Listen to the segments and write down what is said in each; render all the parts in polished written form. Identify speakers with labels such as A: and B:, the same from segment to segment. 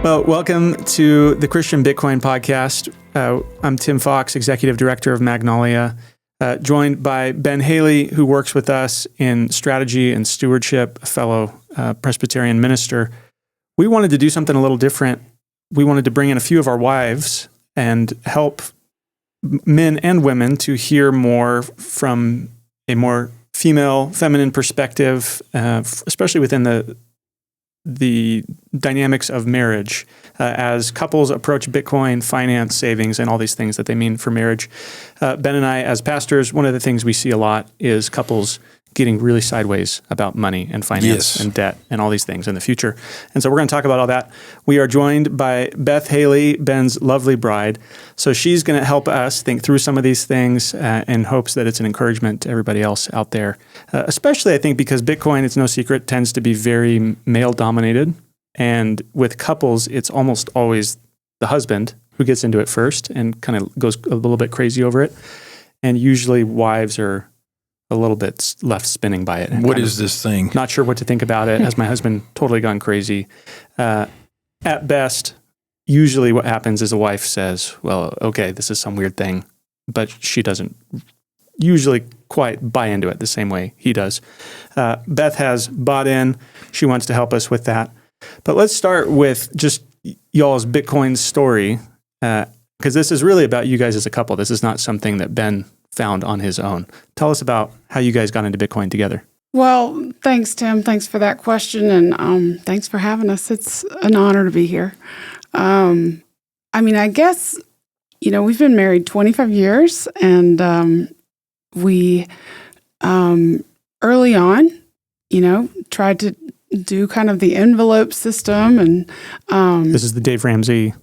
A: Well, welcome to the Christian Bitcoin Podcast. I'm Tim Fox, Executive Director of Magnolia, joined by Ben Hailey, who works with us in strategy and stewardship, a fellow Presbyterian minister. We wanted to do something a little different. We wanted to bring in a few of our wives and help men and women to hear more from a more feminine perspective, especially within the dynamics of marriage as couples approach Bitcoin, finance, savings, and all these things that they mean for marriage. Ben and I, as pastors, one of the things we see a lot is couples getting really sideways about money and finance and debt and all these things in the future. And so we're going to talk about all that. We are joined by Beth Hailey, Ben's lovely bride. So she's going to help us think through some of these things in hopes that it's an encouragement to everybody else out there, especially I think because Bitcoin, it's no secret, tends to be very male-dominated. And with couples, it's almost always the husband who gets into it first and kind of goes a little bit crazy over it. And usually wives are a little bit left spinning by it.
B: What is this thing?
A: Not sure what to think about it. Has my husband totally gone crazy? At best, usually what happens is a wife says, well, okay, this is some weird thing, but she doesn't usually quite buy into it the same way he does. Beth has bought in. She wants to help us with that. But let's start with just y'all's Bitcoin story, because this is really about you guys as a couple. This is not something that Ben found on his own. Tell us about how you guys got into Bitcoin together.
C: Well, thanks, Tim. Thanks for that question, and thanks for having us. It's an honor to be here. I guess, we've been married 25 years, and we early on, tried to do kind of the envelope system, and
A: this is the Dave Ramsey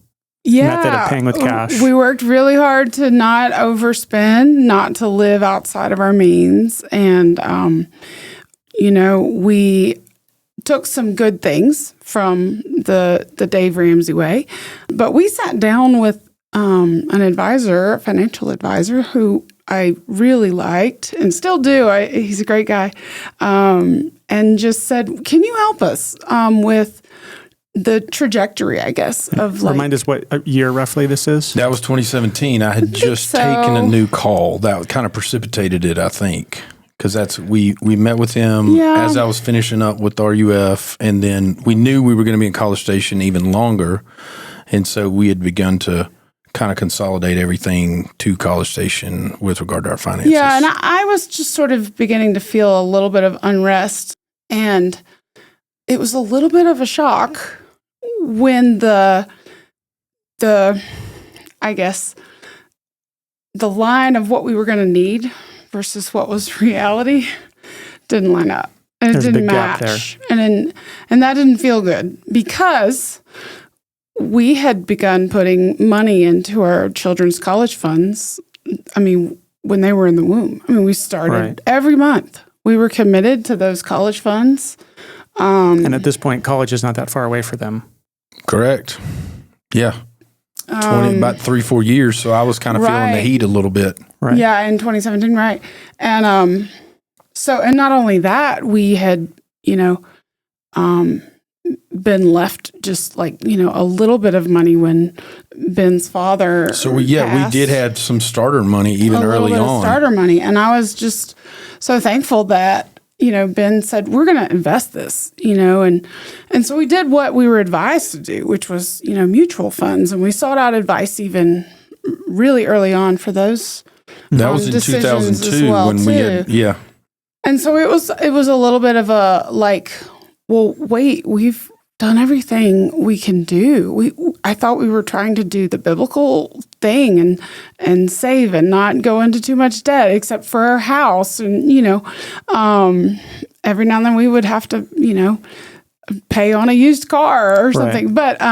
A: method of paying with cash.
C: We worked really hard to not overspend, not to live outside of our means. And, we took some good things from the Dave Ramsey way. But we sat down with an advisor, a financial advisor, who I really liked and still do. He's a great guy. And just said, can you help us with the trajectory, I guess, of
A: Remind us what year roughly this is?
B: That was 2017. I had just taken a new call that kind of precipitated it, I think, because we met with him as I was finishing up with RUF, and then we knew we were going to be in College Station even longer, and so we had begun to kind of consolidate everything to College Station with regard to our finances.
C: Yeah, and I was just sort of beginning to feel a little bit of unrest, and it was a little bit of a shock when the line of what we were going to need versus what was reality didn't line up. And it didn't match. And that didn't feel good because we had begun putting money into our children's college funds, when they were in the womb. We started every month. We were committed to those college funds.
A: And at this point, college is not that far away for them.
B: Correct. Yeah. About 3-4 years. So I was kind of feeling the heat a little bit.
C: Right. Yeah, in 2017, right. And and not only that, we had, been left just a little bit of money when Ben's father
B: So we did have some starter money even early on.
C: Starter money. And I was just so thankful that Ben said, we're going to invest this, and so we did what we were advised to do, which was, mutual funds. And we sought out advice even really early on for those
B: That was in 2002 when we had,
C: And so it was a little bit of a well, wait, we've done everything we can do. I thought we were trying to do the biblical thing and save and not go into too much debt except for our house. And, every now and then we would have to, pay on a used car or something. Right. But,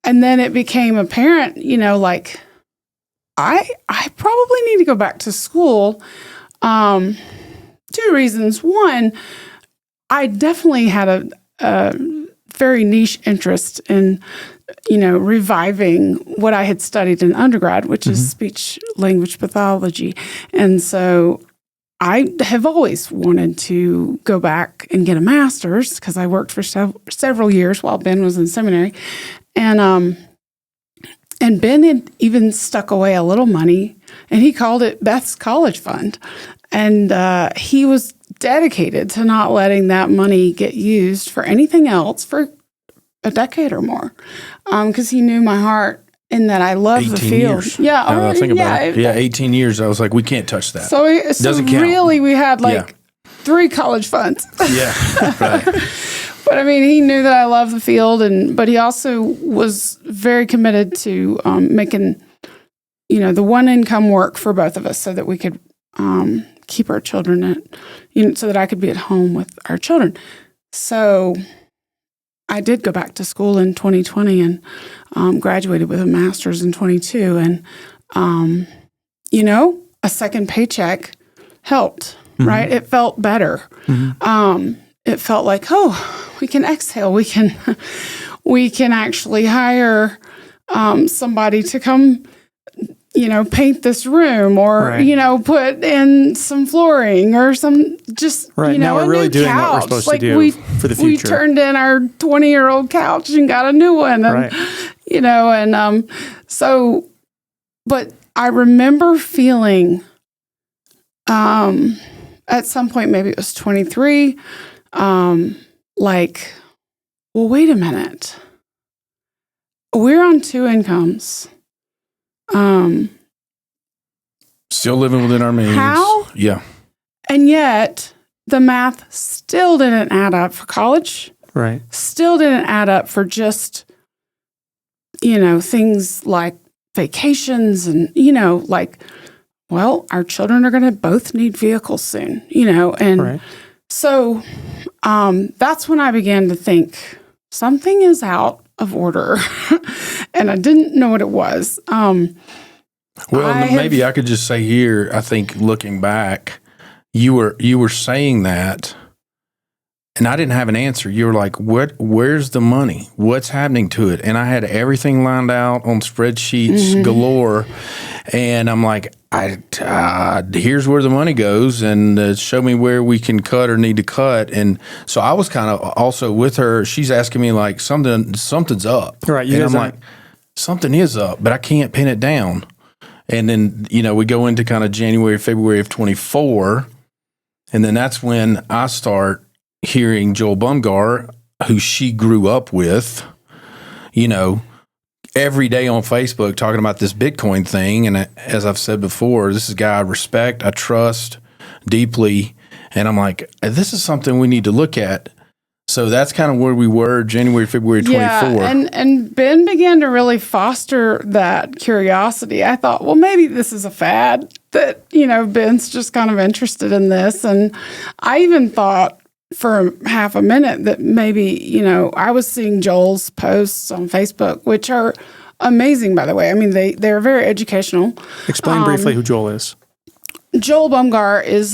C: and then it became apparent, I probably need to go back to school. 2 reasons. One, I definitely had a very niche interest in, reviving what I had studied in undergrad, which is speech language pathology. And so I have always wanted to go back and get a master's because I worked for several years while Ben was in seminary. And Ben had even stuck away a little money, and he called it Beth's college fund. And he was dedicated to not letting that money get used for anything else for a decade or more, because he knew my heart and that I love the field.
B: Years.
C: Yeah,
B: now I think about it. 18 years. I was like, we can't touch that.
C: So really, we had 3 college funds.
B: Yeah, right.
C: But I mean, he knew that I love the field, but he also was very committed to making, the one income work for both of us, so that we could keep our children so that I could be at home with our children. So I did go back to school in 2020 and graduated with a master's in 22. And, a second paycheck helped, right? It felt better. It felt like, we can exhale. We can actually hire somebody to come, paint this room, or, put in some flooring or some
A: now we're really doing what we're supposed to do for the future.
C: We turned in our 20-year-old couch and got a new one. And, but I remember feeling, at some point, maybe it was 23, like, well, wait a minute. We're on 2 incomes.
B: Still living within our means.
C: How?
B: Yeah.
C: And yet the math still didn't add up for college.
A: Right.
C: Still didn't add up for just, things like vacations and, our children are going to both need vehicles soon, and
A: right.
C: So that's when I began to think something is out of order, and I didn't know what it was.
B: Maybe I could just say here, I think looking back, you were saying that, and I didn't have an answer. You were like, where's the money? What's happening to it? And I had everything lined out on spreadsheets galore. And I'm like, here's where the money goes, and show me where we can cut or need to cut. And so I was kind of also with her. She's asking me like something's up.
A: Right.
B: And I'm like, something is up, but I can't pin it down. And then, we go into kind of January, February of 24. And then that's when I start hearing Joel Bomgar, who she grew up with, every day on Facebook talking about this Bitcoin thing. And as I've said before, this is a guy I respect, I trust deeply. And I'm like, this is something we need to look at. So that's kind of where we were, January, February 24.
C: Yeah, and Ben began to really foster that curiosity. I thought, well, maybe this is a fad that, Ben's just kind of interested in this. And I even thought for half a minute that maybe, I was seeing Joel's posts on Facebook, which are amazing, by the way. I mean, they're very educational.
A: Explain briefly who Joel is.
C: Joel Bomgar is,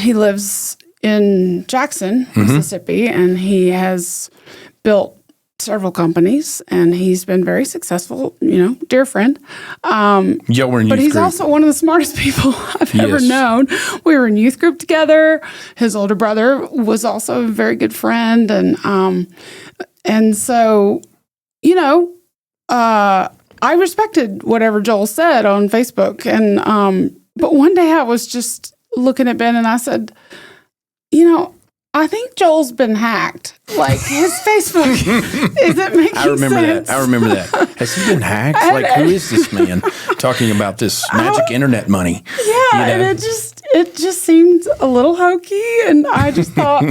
C: he lives in Jackson, Mississippi, and he has built several companies, and he's been very successful, dear friend.
B: We're in youth
C: but he's
B: group.
C: also one of the smartest people I've ever known. We were in youth group together. His older brother was also a very good friend. And so, I respected whatever Joel said on Facebook. And, but one day I was just looking at Ben and I said, I think Joel's been hacked. Like, his Facebook isn't making sense.
B: I remember that. Has he been hacked? Like, who is this man talking about this magic internet money?
C: Yeah, and it just seemed a little hokey, and I just thought,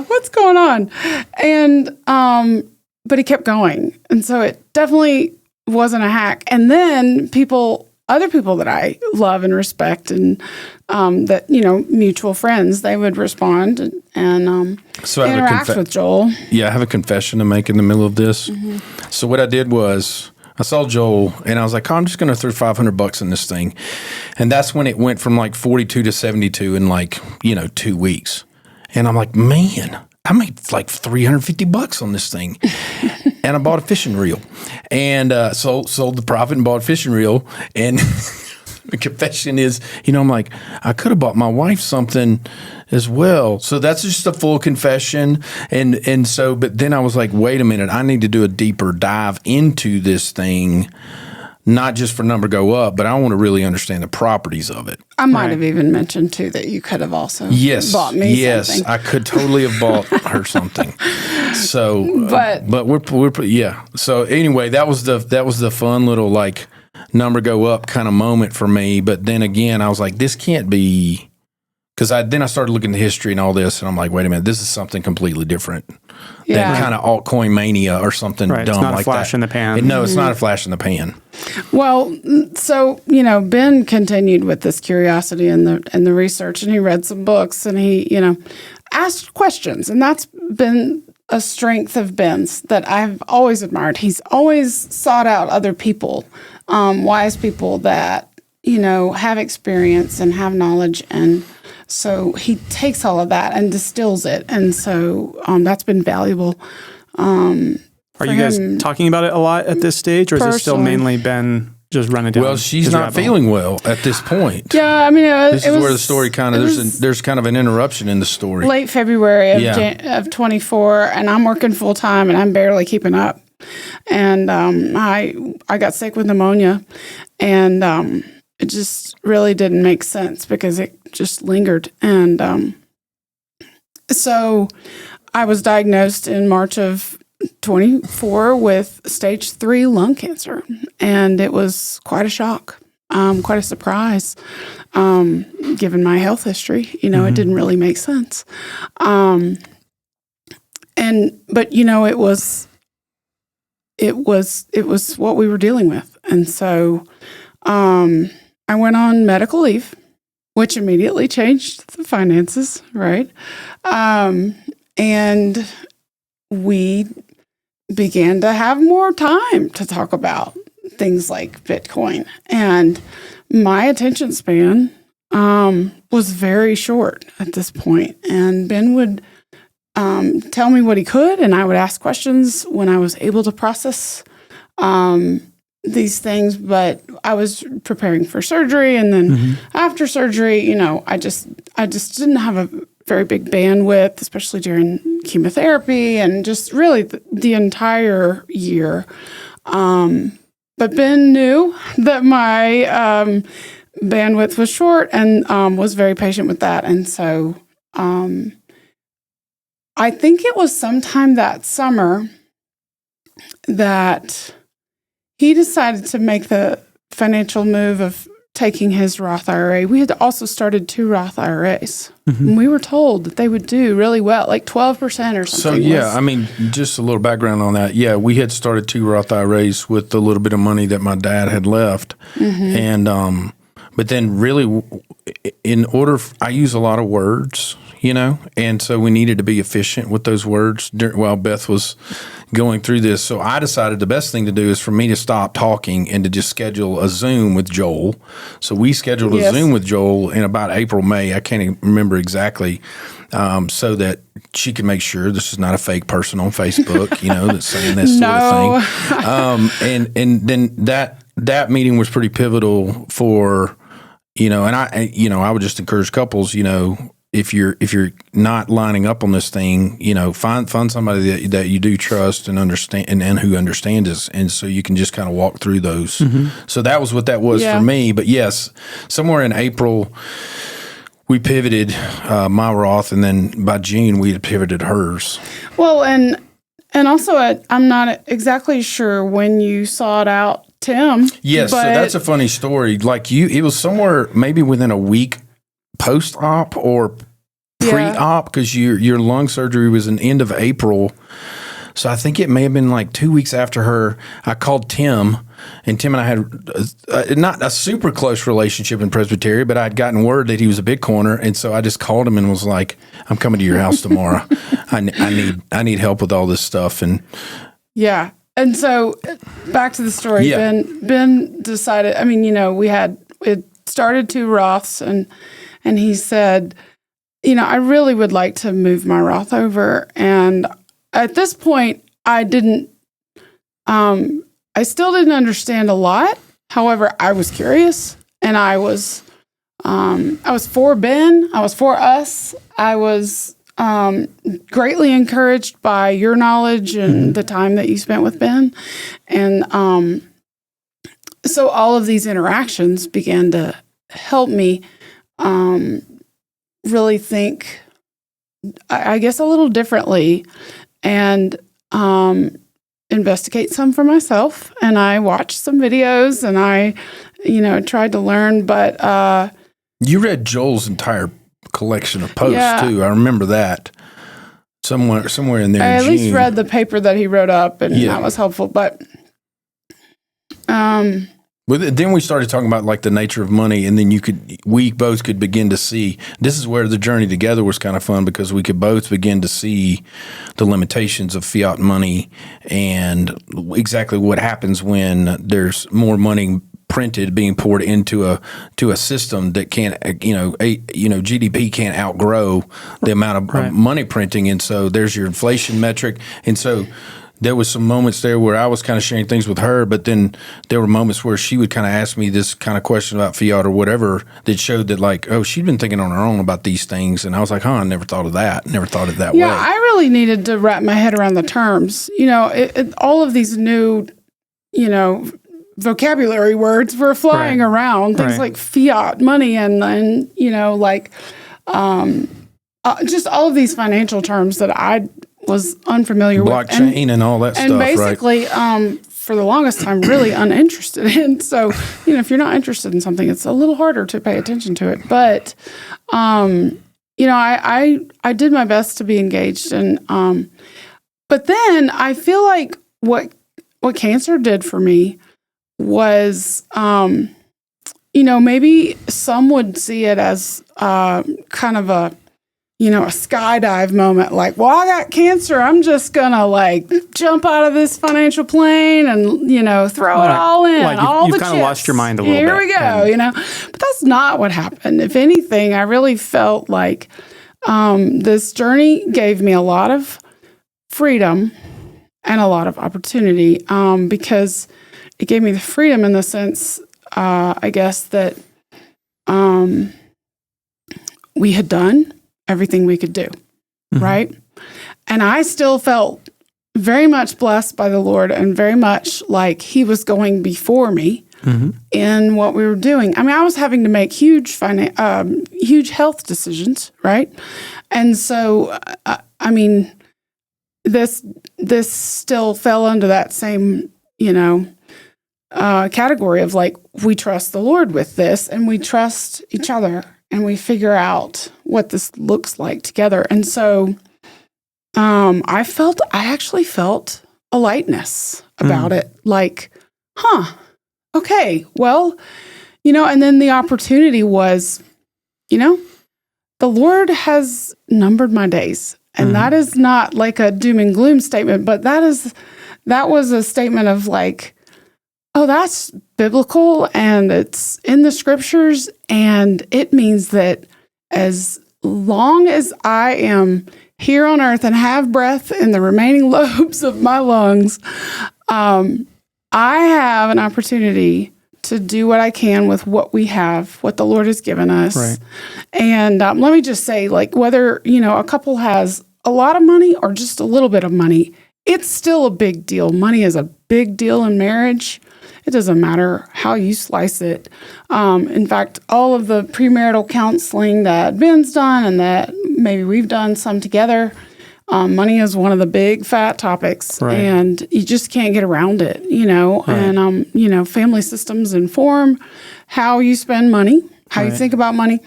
C: what's going on? And but he kept going, and so it definitely wasn't a hack. And then other people that I love and respect, and that mutual friends, they would respond and
B: so
C: interact with Joel.
B: Yeah, I have a confession to make in the middle of this. So what I did was I saw Joel and I was like, I'm just going to throw $500 in this thing, and that's when it went from like 42 to 72 in 2 weeks, and I'm like, man, I made like $350 on this thing. And I bought a fishing reel, and sold the profit and bought a fishing reel. And confession is, I'm like, I could have bought my wife something as well. So that's just a full confession. And so, but then I was like, wait a minute, I need to do a deeper dive into this thing, not just for number go up, but I want to really understand the properties of it.
C: I might have even mentioned too that you could have also bought me something.
B: I could totally have bought her something. So, but we're yeah. So anyway, that was the fun little like number go up kind of moment for me. But then again, I was like, this can't be, because I started looking at history and all this, and I'm like, wait a minute, this is something completely different than kind of altcoin mania or something dumb like that. It's not
A: a flash in the pan.
B: No, it's not a flash in the pan.
C: Well, so Ben continued with this curiosity and the research, and he read some books, and he asked questions, and that's been a strength of Ben's that I've always admired. He's always sought out other people, wise people that have experience and have knowledge, and so he takes all of that and distills it, and so that's been valuable.
A: Are you guys talking about it a lot at this stage, or is it still mainly Ben just running down?
B: Well, she's not feeling well at this point.
C: Yeah, I mean,
B: this is where the story kind of there's kind of an interruption in the story.
C: Late February of 24, and I'm working full time, and I'm barely keeping up. And I got sick with pneumonia, and it just really didn't make sense because it just lingered. And so I was diagnosed in March of 24 with stage 3 lung cancer. And it was quite a shock, quite a surprise, given my health history. It didn't really make sense. But it was what we were dealing with. And so I went on medical leave, which immediately changed the finances, right? And we began to have more time to talk about things like Bitcoin. And my attention span was very short at this point. And Ben would tell me what he could, and I would ask questions when I was able to process these things. But I was preparing for surgery, and then after surgery, I just didn't have a very big bandwidth, especially during chemotherapy and just really the entire year. But Ben knew that my bandwidth was short and was very patient with that. And so I think it was sometime that summer that he decided to make the financial move of taking his Roth IRA. We had also started 2 Roth IRAs. And we were told that they would do really well, like 12% or something.
B: So, I mean, just a little background on that. Yeah, we had started 2 Roth IRAs with the little bit of money that my dad had left. And, but then really, I use a lot of words, and so we needed to be efficient with those words while Beth was going through this. So I decided the best thing to do is for me to stop talking and to just schedule a Zoom with Joel. So we scheduled a Zoom with Joel in about April, May. I can't even remember exactly, so that she could make sure this is not a fake person on Facebook, that's saying this sort of thing. And then that meeting was pretty pivotal for, and I would just encourage couples, if you're not lining up on this thing, find somebody that you do trust and understand and who understands it, and so you can just kind of walk through those. So that was what that was for me. But yes, somewhere in April we pivoted my Roth, and then by June we had pivoted hers.
C: Well, and also I'm not exactly sure when you sought out Tim.
B: Yes, so that's a funny story. Like it was somewhere maybe within a week post-op or pre-op, because your lung surgery was in end of April. So I think it may have been like 2 weeks after her. I called Tim, and Tim and I had not a super close relationship in Presbytery, but I'd gotten word that he was a Bitcoiner, and so I just called him and was like, "I'm coming to your house tomorrow. I need help with all this stuff." And
C: and so back to the story. Ben decided. I mean, we had started 2 Roths, and he said, I really would like to move my Roth over. And at this point, I still didn't understand a lot. However, I was curious. And I was for Ben. I was for us. I was greatly encouraged by your knowledge and the time that you spent with Ben. And so all of these interactions began to help me really think, I guess, a little differently and investigate some for myself. And I watched some videos and I, tried to learn. But
B: you read Joel's entire collection of posts too. I remember that somewhere in there.
C: I at least read the paper that he wrote up, and that was helpful. But
B: then we started talking about like the nature of money, and then we both could begin to see. This is where the journey together was kind of fun, because we could both begin to see the limitations of fiat money and exactly what happens when there's more money printed being poured into a system that can't, GDP can't outgrow the amount of money printing, and so there's your inflation metric, and so. There was some moments there where I was kind of sharing things with her, but then there were moments where she would kind of ask me this kind of question about fiat or whatever that showed that, like, oh, she'd been thinking on her own about these things. And I was like, I never thought of that. Never thought of it that way.
C: Yeah, I really needed to wrap my head around the terms. All of these new, vocabulary words were flying around. Things like fiat money and just all of these financial terms that I was unfamiliar with.
B: Blockchain and all that stuff,
C: and basically, for the longest time, really uninterested in. So, if you're not interested in something, it's a little harder to pay attention to it. But, I did my best to be engaged. And, but then I feel like what cancer did for me was, maybe some would see it as kind of a skydive moment, like, well, I got cancer. I'm just going to jump out of this financial plane and, throw it all in.
A: Like you've kind of lost your mind a little bit.
C: Here we go, But that's not what happened. If anything, I really felt like this journey gave me a lot of freedom and a lot of opportunity because it gave me the freedom in the sense, I guess, that we had done everything we could do, right? And I still felt very much blessed by the Lord and very much like He was going before me in what we were doing. I mean, I was having to make huge health decisions, right? And so, this still fell under that same, category of like, we trust the Lord with this and we trust each other. And we figure out what this looks like together. And so I actually felt a lightness about it. Like, okay, well, and then the opportunity was, the Lord has numbered my days. And that is not like a doom and gloom statement, but that was a statement of like, oh, that's biblical and it's in the scriptures. And it means that as long as I am here on earth and have breath in the remaining lobes of my lungs, I have an opportunity to do what I can with what we have, what the Lord has given us. Right. And let me just say, like, whether, a couple has a lot of money or just a little bit of money, it's still a big deal. Money is a big deal in marriage. It doesn't matter how you slice it. In fact, all of the premarital counseling that Ben's done and that maybe we've done some together, money is one of the big fat topics, and you just can't get around it, And, family systems inform how you spend money, how you think about money.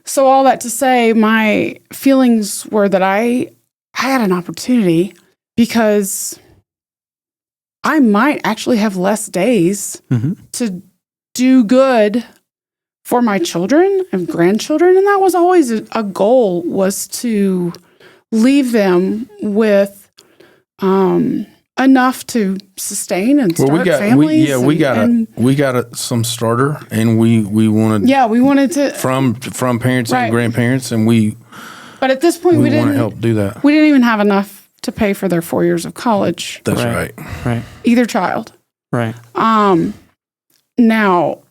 C: So all that to say, my feelings were that I had an opportunity because I might actually have less days to do good for my children and grandchildren. And that was always a goal, was to leave them with enough to sustain and start families.
B: We got some starter, and we wanted.
C: Yeah, we wanted to
B: from parents and grandparents, and
C: But at this point, we didn't
B: want to help do that.
C: We didn't even have enough to pay for their 4 years of college.
B: That's right.
A: Right.
C: Either child.
A: Right.
C: Now,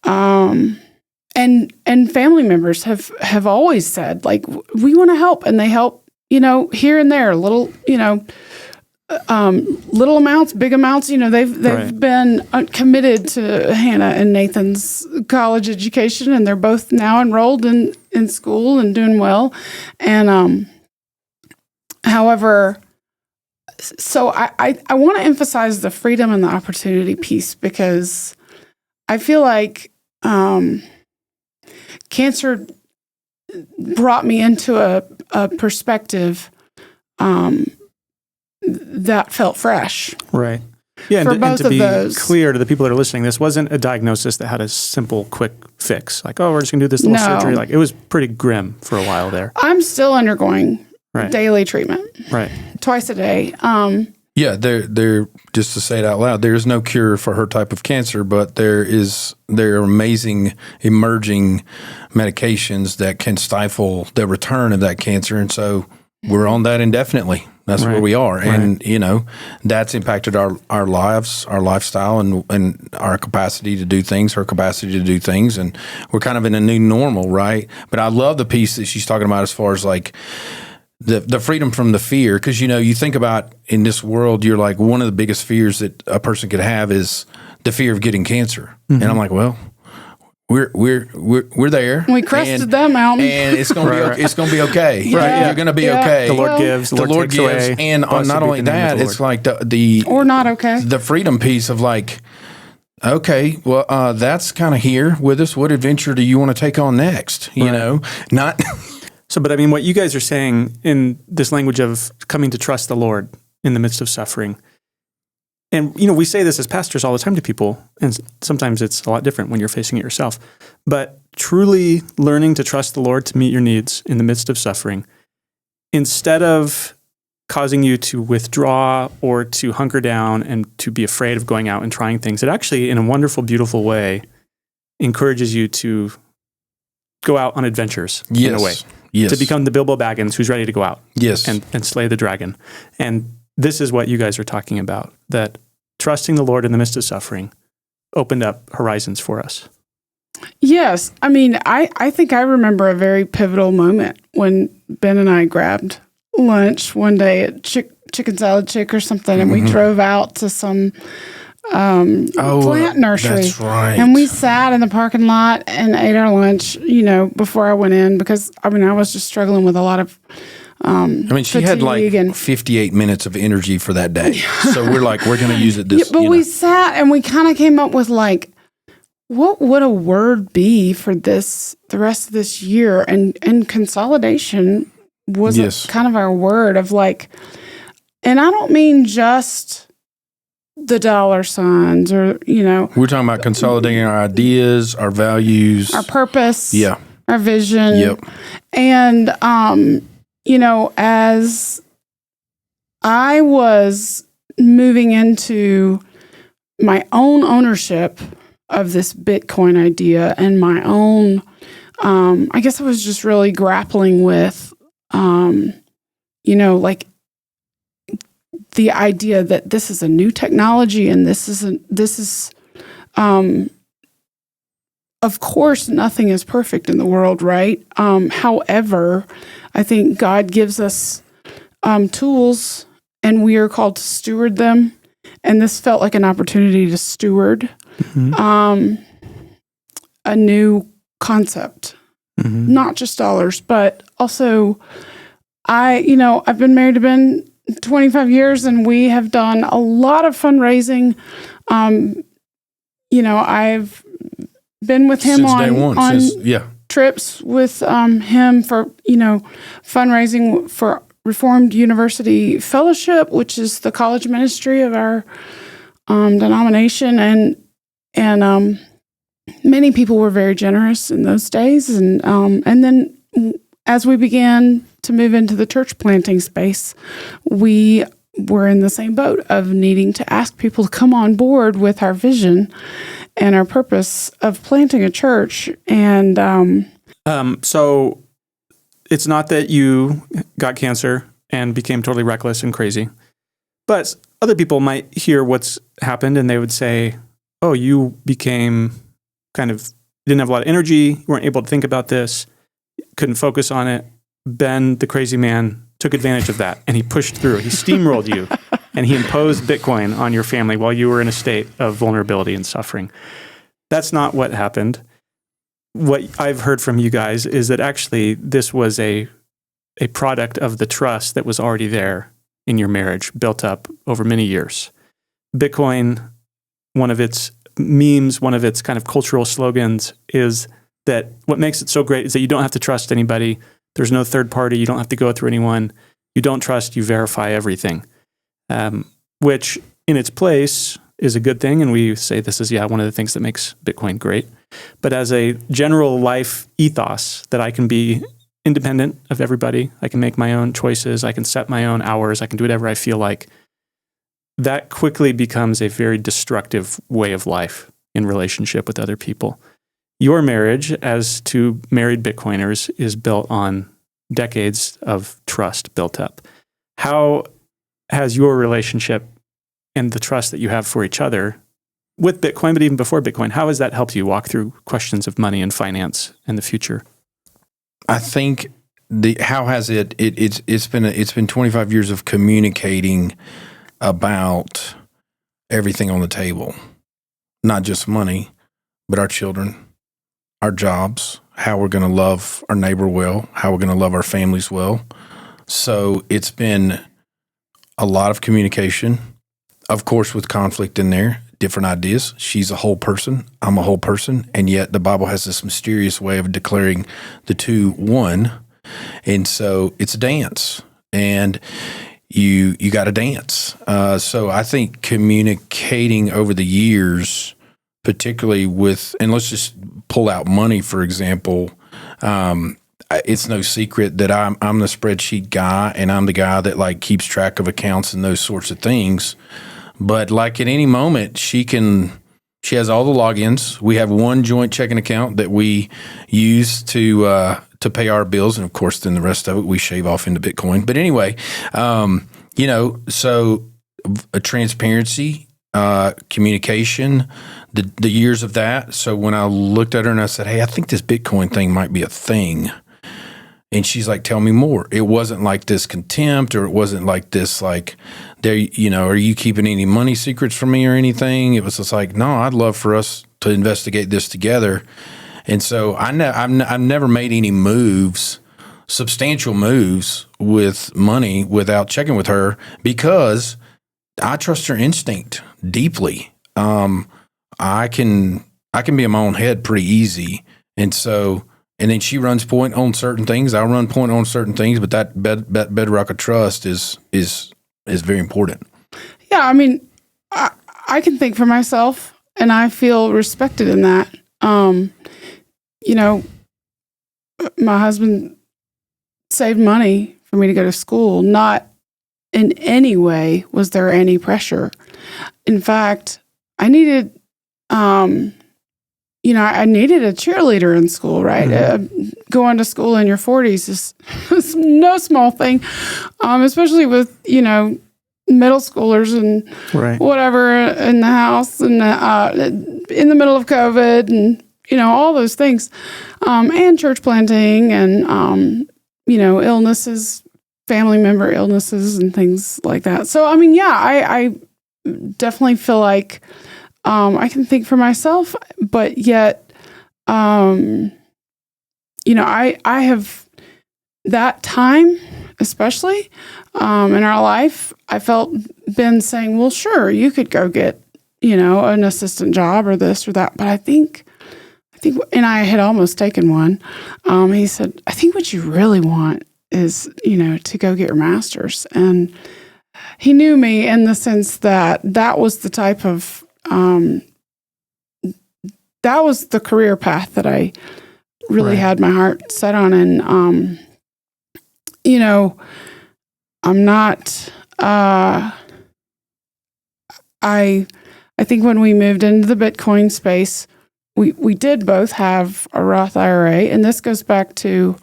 C: And family members have always said, like, we want to help, and they help, here and there, little, little amounts, big amounts. They've been committed to Hannah and Nathan's college education, and they're both now enrolled in school and doing well. And however, so I want to emphasize the freedom and the opportunity piece, because I feel like cancer brought me into a perspective that felt fresh.
A: Right. Yeah, and to be clear to the people that are listening, this wasn't a diagnosis that had a simple, quick fix. Like, we're just going to do this little surgery. Like, it was pretty grim for a while there.
C: I'm still undergoing daily treatment.
A: Right.
C: Twice a day.
B: Yeah, there. Just to say it out loud, there is no cure for her type of cancer, but there are amazing emerging medications that can stifle the return of that cancer, and so we're on that indefinitely. That's where we are, and that's impacted our lives, our lifestyle, and our capacity to do things, her capacity to do things, and we're kind of in a new normal, right? But I love the piece that she's talking about as far as like the freedom from the fear, because you think about in this world, you're like, one of the biggest fears that a person could have is the fear of getting cancer, and I'm like, well, we're there.
C: We crested that mountain,
B: and it's gonna be okay. It's gonna be okay.
C: Yeah.
B: You're gonna be okay.
A: The Lord gives, the Lord takes away.
B: And not only that, it's like the
C: or not okay.
B: The freedom piece of like, okay, well, that's kind of here with us. What adventure do you want to take on next? Not.
A: So, but I mean, what you guys are saying in this language of coming to trust the Lord in the midst of suffering, and we say this as pastors all the time to people, and sometimes it's a lot different when you're facing it yourself, but truly learning to trust the Lord to meet your needs in the midst of suffering, instead of causing you to withdraw or to hunker down and to be afraid of going out and trying things, it actually, in a wonderful, beautiful way, encourages you to go out on adventures in a way.
B: Yes.
A: To become the Bilbo Baggins who's ready to go out and slay the dragon. And this is what you guys are talking about, that trusting the Lord in the midst of suffering opened up horizons for us.
C: Yes. I mean, I think I remember a very pivotal moment when Ben and I grabbed lunch one day at Chicken Salad Chick or something, and we drove out to some plant nursery.
B: That's right.
C: And we sat in the parking lot and ate our lunch, before I went in, because I was just struggling with a lot of
B: she had like 58 minutes of energy for that day. So we're like, we're going to use it this.
C: But we sat and we kind of came up with like, what would a word be for this, the rest of this year? And consolidation was kind of our word of like, and I don't mean just the dollar signs or,
B: We're talking about consolidating our ideas, our values,
C: our purpose, our vision.
B: Yep.
C: And, as I was moving into my own ownership of this Bitcoin idea and my own, I guess I was just really grappling with, like the idea that this is a new technology and this is, of course, nothing is perfect in the world, right? However, I think God gives us tools, and we are called to steward them. And this felt like an opportunity to steward a new concept, not just dollars, but also I've been married to Ben 25 years, and we have done a lot of fundraising. I've been with him
B: since day one.
C: on trips with him for, fundraising for Reformed University Fellowship, which is the college ministry of our denomination. And many people were very generous in those days. And then as we began to move into the church planting space, we were in the same boat of needing to ask people to come on board with our vision and our purpose of planting a church. And
A: so it's not that you got cancer and became totally reckless and crazy, but other people might hear what's happened and they would say, oh, you became kind of didn't have a lot of energy, you weren't able to think about this, couldn't focus on it. Ben, the crazy man, took advantage of that, and he pushed through. He steamrolled you, and he imposed Bitcoin on your family while you were in a state of vulnerability and suffering. That's not what happened. What I've heard from you guys is that actually this was a product of the trust that was already there in your marriage, built up over many years. Bitcoin, one of its memes, one of its kind of cultural slogans is that what makes it so great is that you don't have to trust anybody. There's no third party. You don't have to go through anyone. You don't trust, you verify everything, which in its place is a good thing. And we say this is, one of the things that makes Bitcoin great. But as a general life ethos, that I can be independent of everybody, I can make my own choices, I can set my own hours, I can do whatever I feel like, that quickly becomes a very destructive way of life in relationship with other people. Your marriage, as two married Bitcoiners, is built on decades of trust built up. How has your relationship and the trust that you have for each other with Bitcoin, but even before Bitcoin, how has that helped you walk through questions of money and finance and the future?
B: I think it's been 25 years of communicating about everything on the table, not just money, but our children, our jobs, how we're going to love our neighbor well, how we're going to love our families well. So it's been a lot of communication, of course, with conflict in there, different ideas. She's a whole person, I'm a whole person, and yet the Bible has this mysterious way of declaring the two one. And so it's a dance, and you got to dance. So I think communicating over the years, particularly with, and let's just pull out money, for example. It's no secret that I'm the spreadsheet guy, and I'm the guy that like keeps track of accounts and those sorts of things. But like at any moment, she has all the logins. We have one joint checking account that we use to pay our bills, and of course, then the rest of it we shave off into Bitcoin. But anyway, so a transparency, communication, the years of that. So when I looked at her and I said, "Hey, I think this Bitcoin thing might be a thing," and she's like, "Tell me more." It wasn't like this contempt, or it wasn't like this like, "There, are you keeping any money secrets from me or anything?" It was just like, "No, I'd love for us to investigate this together." And so I've never made any moves, substantial moves with money without checking with her, because I trust her instinct deeply. I can be in my own head pretty easy, and so. And then she runs point on certain things. I run point on certain things, but that bedrock of trust is very important.
C: Yeah, I mean, I can think for myself, and I feel respected in that. My husband saved money for me to go to school. Not in any way was there any pressure. In fact, I needed. I needed a cheerleader in school, right? Mm-hmm. Going to school in your 40s is no small thing, especially with, middle schoolers and whatever in the house and in the middle of COVID and, all those things, and church planting and, illnesses, family member illnesses and things like that. So, I mean, I definitely feel like I can think for myself, but yet, I have that time, especially in our life, I felt Ben saying, "Well, sure, you could go get, an assistant job or this or that." But I think, and I had almost taken one. He said, "I think what you really want is, to go get your master's." And he knew me in the sense that was the type of that was the career path that I really had my heart set on. And, I'm not, I think when we moved into the Bitcoin space, we did both have a Roth IRA, and this goes back to,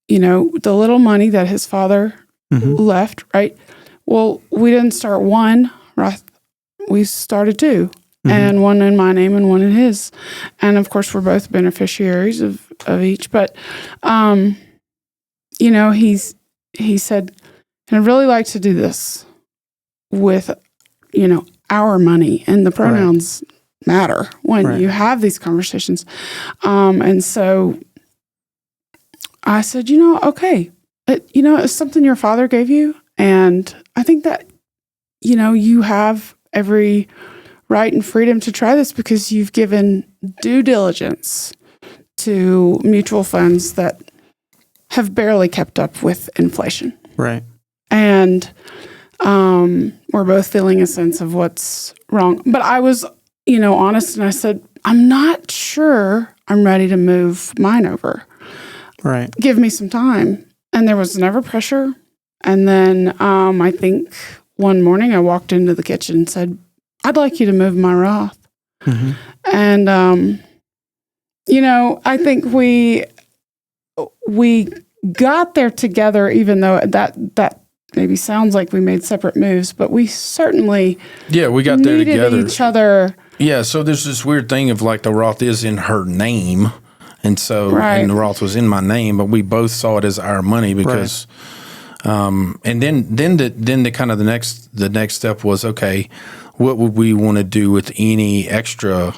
C: the little money that his father left, right? Well, we didn't start one Roth, we started two. and one in my name and one in his. And of course, we're both beneficiaries of each. But, he said, I'd really like to do this with, our money, and the pronouns matter when you have these conversations. And so I said, okay, it's something your father gave you. And I think that, you have every right and freedom to try this because you've given due diligence to mutual funds that have barely kept up with inflation.
A: Right.
C: And we're both feeling a sense of what's wrong. But I was, honest, and I said, I'm not sure I'm ready to move mine over.
A: Right.
C: Give me some time. And there was never pressure. And then I think one morning I walked into the kitchen and said, I'd like you to move my Roth. Mm-hmm. And, I think we got there together, even though that maybe sounds like we made separate moves, but we certainly
B: we got there together.
C: Each other.
B: Yeah, so there's this weird thing of like the Roth is in her name, and so and the Roth was in my name, but we both saw it as our money because, and then the kind of the next step was, okay, what would we want to do with any extra?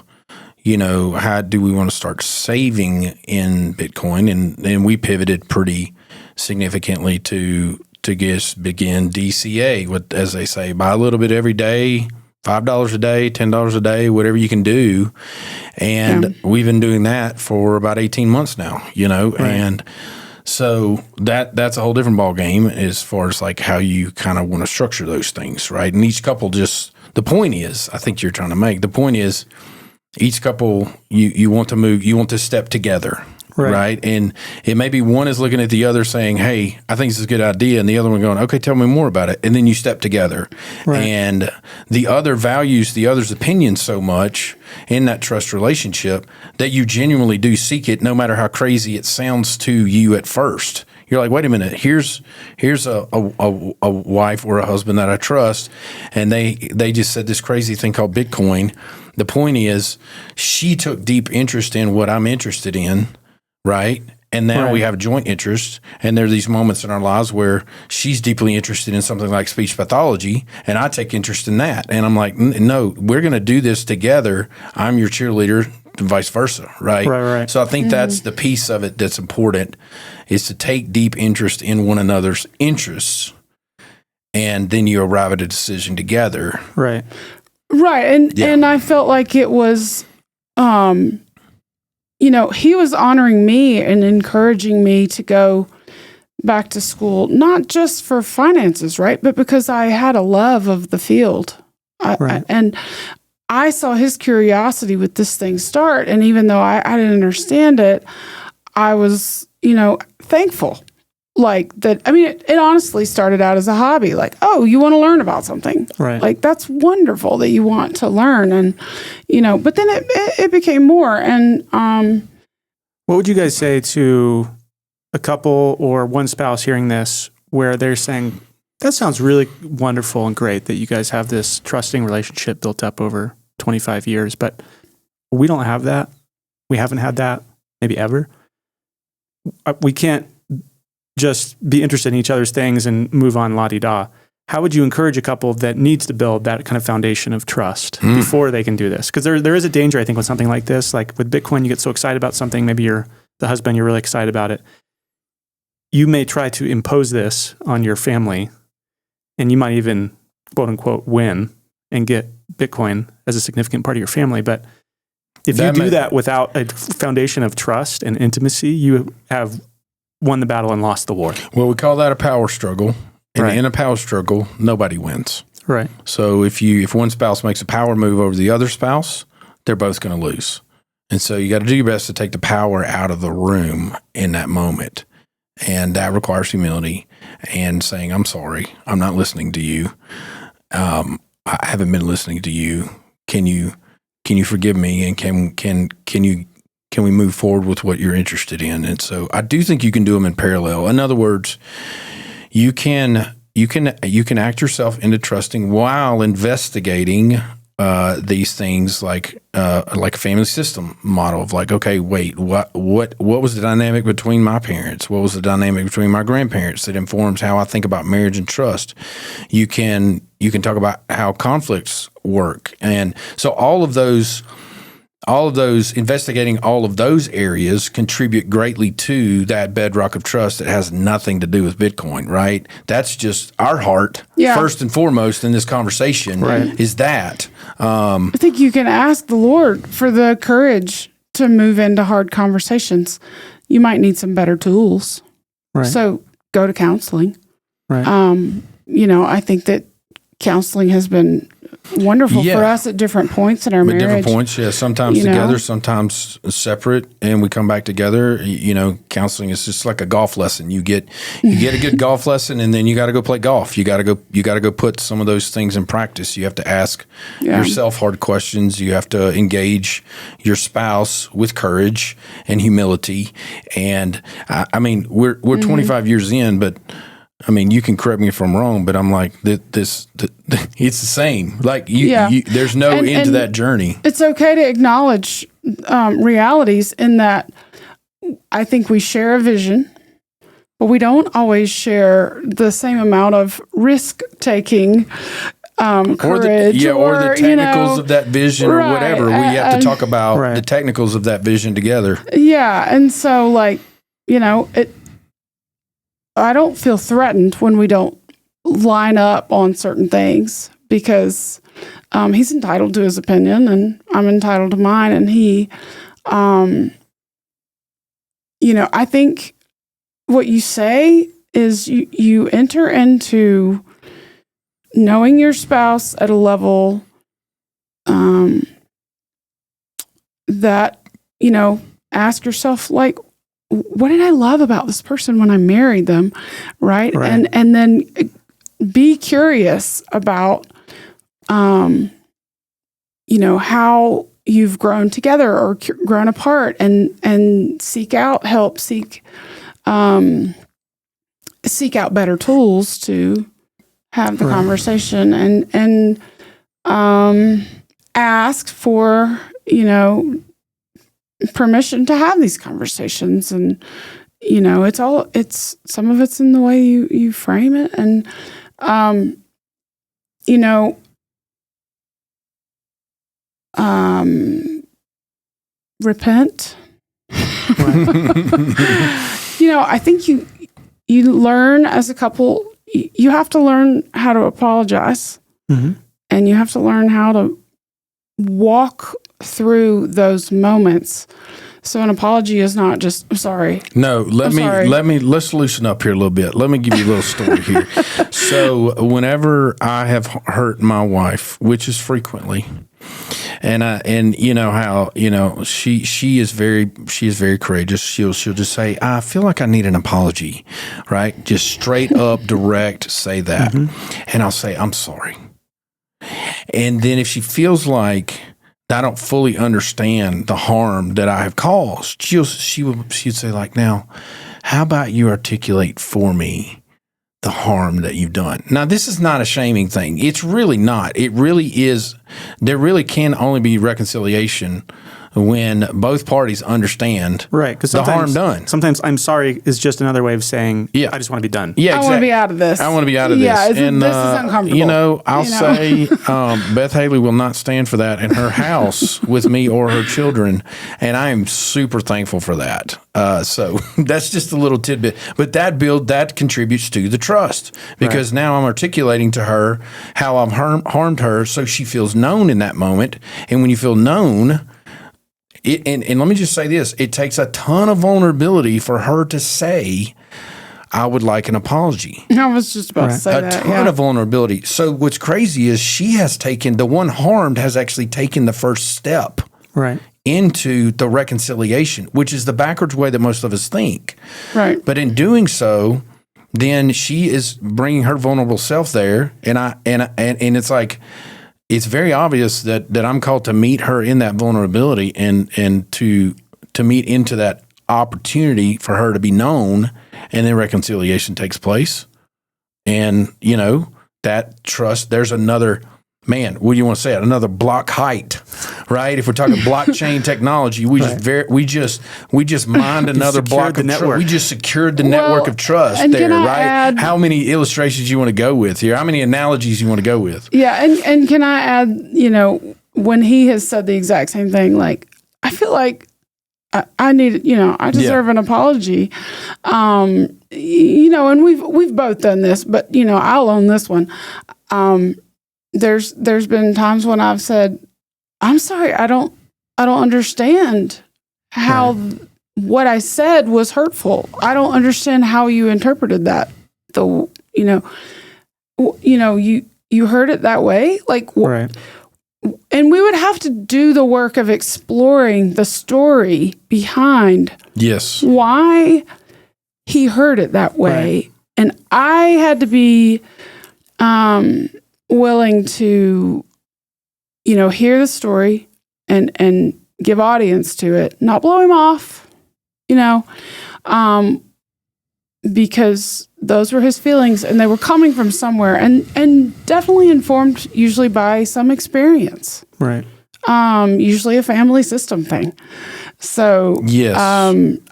B: How do we want to start saving in Bitcoin? And we pivoted pretty significantly to just begin DCA, with, as they say, buy a little bit every day, $5 a day, $10 a day, whatever you can do. And we've been doing that for about 18 months now, and so that's a whole different ball game as far as like how you kind of want to structure those things, right? And each couple the point is, I think you're trying to make, the point is each couple, you want to move, you want to step together. Right. And it may be one is looking at the other saying, hey, I think this is a good idea. And the other one going, okay, tell me more about it. And then you step together. Right. And the other values the other's opinion so much in that trust relationship that you genuinely do seek it, no matter how crazy it sounds to you at first. You're like, wait a minute, here's a wife or a husband that I trust, and they just said this crazy thing called Bitcoin. The point is, she took deep interest in what I'm interested in, right? And now we have joint interest, and there are these moments in our lives where she's deeply interested in something like speech pathology, and I take interest in that. And I'm like, no, we're going to do this together. I'm your cheerleader, and vice versa, right? So I think that's the piece of it that's important, is to take deep interest in one another's interests, and then you arrive at a decision together.
A: Right.
C: And I felt like it was, he was honoring me and encouraging me to go back to school, not just for finances, right? But because I had a love of the field. And I saw his curiosity with this thing start. And even though I didn't understand it, I was, thankful. Like that. I mean, it honestly started out as a hobby. Like, oh, you want to learn about something.
A: Right.
C: Like, that's wonderful that you want to learn. And, but then it became more. And
A: what would you guys say to a couple or one spouse hearing this where they're saying, that sounds really wonderful and great that you guys have this trusting relationship built up over 25 years, but we don't have that. We haven't had that maybe ever. We can't just be interested in each other's things and move on la-di-da. How would you encourage a couple that needs to build that kind of foundation of trust before they can do this? Because there is a danger, I think, with something like this. Like with Bitcoin, you get so excited about something. Maybe you're the husband, you're really excited about it. You may try to impose this on your family, and you might even, quote unquote, win and get Bitcoin as a significant part of your family. But if you do that without a foundation of trust and intimacy, you have won the battle and lost the war.
B: Well, we call that a power struggle. And in a power struggle, nobody wins.
A: Right.
B: So if one spouse makes a power move over the other spouse, they're both going to lose. And so you got to do your best to take the power out of the room in that moment. And that requires humility and saying, I'm sorry, I'm not listening to you. I haven't been listening to you. Can you forgive me? And can we move forward with what you're interested in? And so I do think you can do them in parallel. In other words, you can act yourself into trusting while investigating these things like a family system model of like, okay, wait, what was the dynamic between my parents? What was the dynamic between my grandparents that informs how I think about marriage and trust? You can talk about how conflicts work, and so all of those investigating all of those areas contribute greatly to that bedrock of trust that has nothing to do with Bitcoin, right? That's just our heart, first and foremost in this conversation, is that.
C: I think you can ask the Lord for the courage to move into hard conversations. You might need some better tools. Right. So go to counseling. Right. I think that counseling has been wonderful for us at different points in our marriage.
B: Different points, sometimes together, sometimes separate, and we come back together. Counseling is just like a golf lesson. You get a good golf lesson, and then you got to go play golf. You got to go put some of those things in practice. You have to ask yourself hard questions. You have to engage your spouse with courage and humility. And we're 25 years in, but you can correct me if I'm wrong, but I'm like, it's the same. Like, there's no end to that journey.
C: It's okay to acknowledge realities in that I think we share a vision, but we don't always share the same amount of risk-taking, courage.
B: Or the technicals of that vision or whatever. We have to talk about the technicals of that vision together.
C: Yeah, and so, I don't feel threatened when we don't line up on certain things because he's entitled to his opinion and I'm entitled to mine. And he, I think what you say is you enter into knowing your spouse at a level that, ask yourself, like, what did I love about this person when I married them, right? And then be curious about, how you've grown together or grown apart, and seek out help, seek out better tools to have the conversation, and ask for, permission to have these conversations. And it's some of it's in the way you frame it, and repent. I think you learn as a couple, you have to learn how to apologize, and you have to learn how to walk through those moments. So an apology is not just, I'm sorry.
B: No, let's loosen up here a little bit. Let me give you a little story here. So whenever I have hurt my wife, which is frequently, and you know how, she is very courageous. She'll just say, I feel like I need an apology, right? Just straight up, direct, say that. And I'll say, I'm sorry. And then if she feels like I don't fully understand the harm that I have caused, she'd say, like, now, how about you articulate for me the harm that you've done? Now, this is not a shaming thing. It's really not. It really is. There really can only be reconciliation when both parties understand the harm done.
A: Sometimes I'm sorry is just another way of saying, I just want to be done.
B: Yeah, exactly.
C: I want to be out of this.
B: I want to be out of this.
C: And this is uncomfortable.
B: I'll say Beth Hailey will not stand for that in her house with me or her children, and I am super thankful for that. So that's just a little tidbit. But that contributes to the trust, because now I'm articulating to her how I've harmed her, so she feels known in that moment. And when you feel known, and let me just say this, it takes a ton of vulnerability for her to say, I would like an apology.
C: I was just about to say that.
B: A ton of vulnerability. So what's crazy is the one harmed has actually taken the first step into the reconciliation, which is the backwards way that most of us think. Right. But in doing so, then she is bringing her vulnerable self there, and it's like, it's very obvious that I'm called to meet her in that vulnerability and to meet into that opportunity for her to be known, and then reconciliation takes place. And, that trust, there's another man, what do you want to say it? Another block height, right? If we're talking blockchain technology, we just mined another block of trust. We just secured the network of trust there, right? How many illustrations you want to go with here? How many analogies you want to go with?
C: Yeah, and can I add, when he has said the exact same thing, like, I feel like I need, I deserve an apology. And we've both done this, but I'll own this one. There's been times when I've said, I'm sorry, I don't understand how what I said was hurtful. I don't understand how you interpreted that. You heard it that way, like,
A: right.
C: And we would have to do the work of exploring the story behind why he heard it that way. Right. And I had to be willing to, hear the story and give audience to it, not blow him off, because those were his feelings and they were coming from somewhere and definitely informed usually by some experience.
A: Right.
C: Usually a family system thing. So,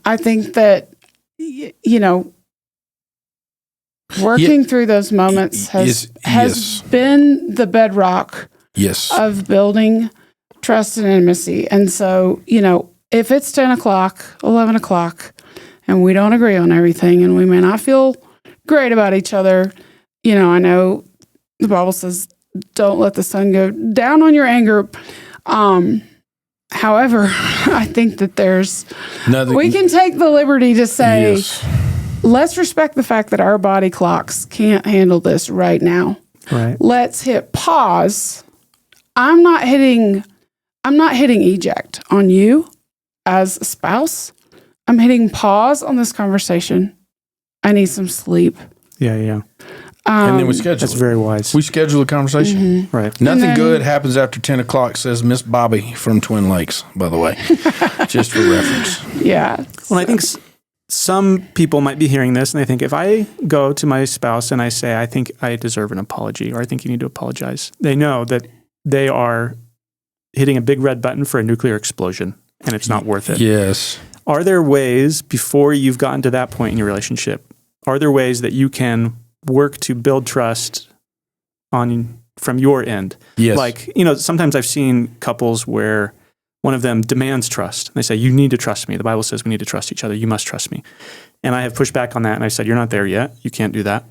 C: I think that, working through those moments has been the bedrock of building trust and intimacy. And so, if it's 10 o'clock, 11 o'clock, and we don't agree on everything, and we may not feel great about each other, I know the Bible says, don't let the sun go down on your anger. However, I think that we can take the liberty to say, let's respect the fact that our body clocks can't handle this right now.
A: Right.
C: Let's hit pause. I'm not hitting eject on you as a spouse. I'm hitting pause on this conversation. I need some sleep.
A: Yeah.
B: And then we schedule.
A: That's very wise.
B: We schedule a conversation.
C: Mm-hmm.
A: Right.
B: Nothing good happens after 10 o'clock, says Miss Bobby from Twin Lakes, by the way, just for reference.
C: Yeah.
A: Well, I think some people might be hearing this and they think, if I go to my spouse and I say, I think I deserve an apology, or I think you need to apologize, they know that they are hitting a big red button for a nuclear explosion and it's not worth it.
B: Yes.
A: Are there ways, before you've gotten to that point in your relationship, are there ways that you can work to build trust from your end?
B: Yes.
A: Like, sometimes I've seen couples where one of them demands trust. They say, you need to trust me. The Bible says we need to trust each other. You must trust me. And I have pushed back on that. And I said, you're not there yet. You can't do that.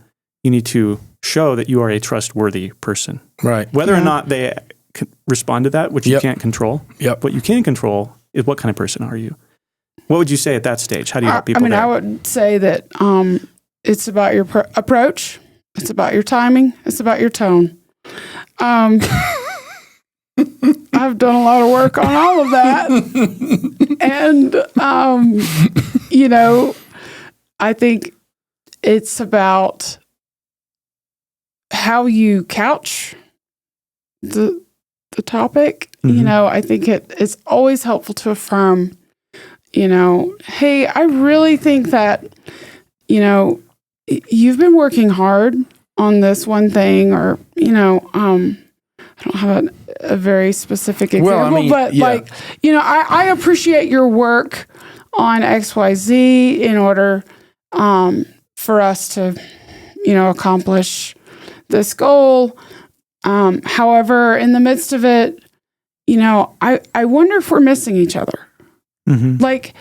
A: You need to show that you are a trustworthy person.
B: Right.
A: Whether or not they respond to that, which you can't control.
B: Yep.
A: What you can control is what kind of person are you? What would you say at that stage? How do you help people there?
C: I would say that it's about your approach. It's about your timing. It's about your tone. I've done a lot of work on all of that. And, I think it's about how you couch the topic. Mm-hmm. I think it's always helpful to affirm, hey, I really think that, you've been working hard on this one thing, or, I don't have a very specific example, I appreciate your work on XYZ in order for us to, accomplish this goal. However, in the midst of it, I wonder if we're missing each other.
A: Mm-hmm.
C: Like,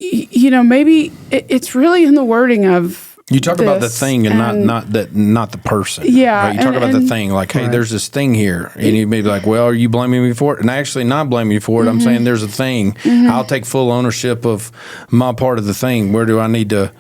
C: maybe it's really in the wording of,
B: you talk about the thing and not the person.
C: Yeah.
B: Right? You talk about the thing, like, hey, there's this thing here. And you may be like, well, are you blaming me for it? And I actually not blaming you for it. I'm saying there's a thing. I'll take full ownership of my part of the thing. Where do I need to,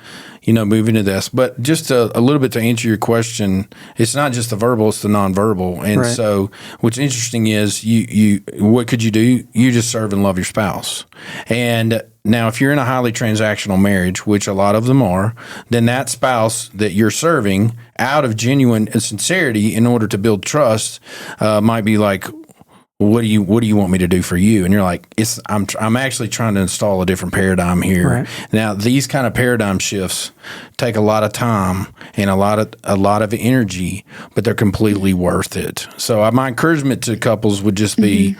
B: move into this? But just a little bit to answer your question, it's not just the verbal, it's the nonverbal. And so what's interesting is you what could you do? You just serve and love your spouse. And now, if you're in a highly transactional marriage, which a lot of them are, then that spouse that you're serving out of genuine sincerity in order to build trust might be like, what do you want me to do for you? And you're like, I'm actually trying to install a different paradigm here.
A: Right.
B: Now, these kind of paradigm shifts take a lot of time and a lot of energy, but they're completely worth it. So my encouragement to couples would just be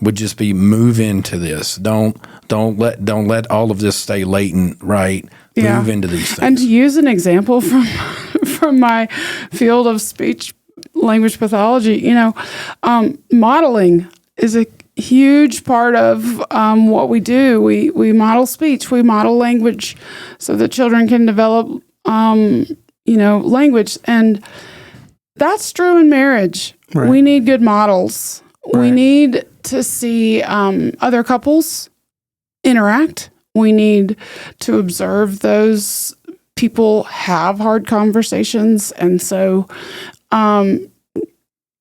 B: move into this. Don't let all of this stay latent, right?
C: Yeah.
B: Move into these things.
C: And to use an example from my field of speech language pathology, modeling is a huge part of what we do. We model speech, we model language so that children can develop, language. And that's true in marriage.
A: Right.
C: We need good models.
A: Right.
C: We need to see other couples interact. We need to observe those people have hard conversations. And so,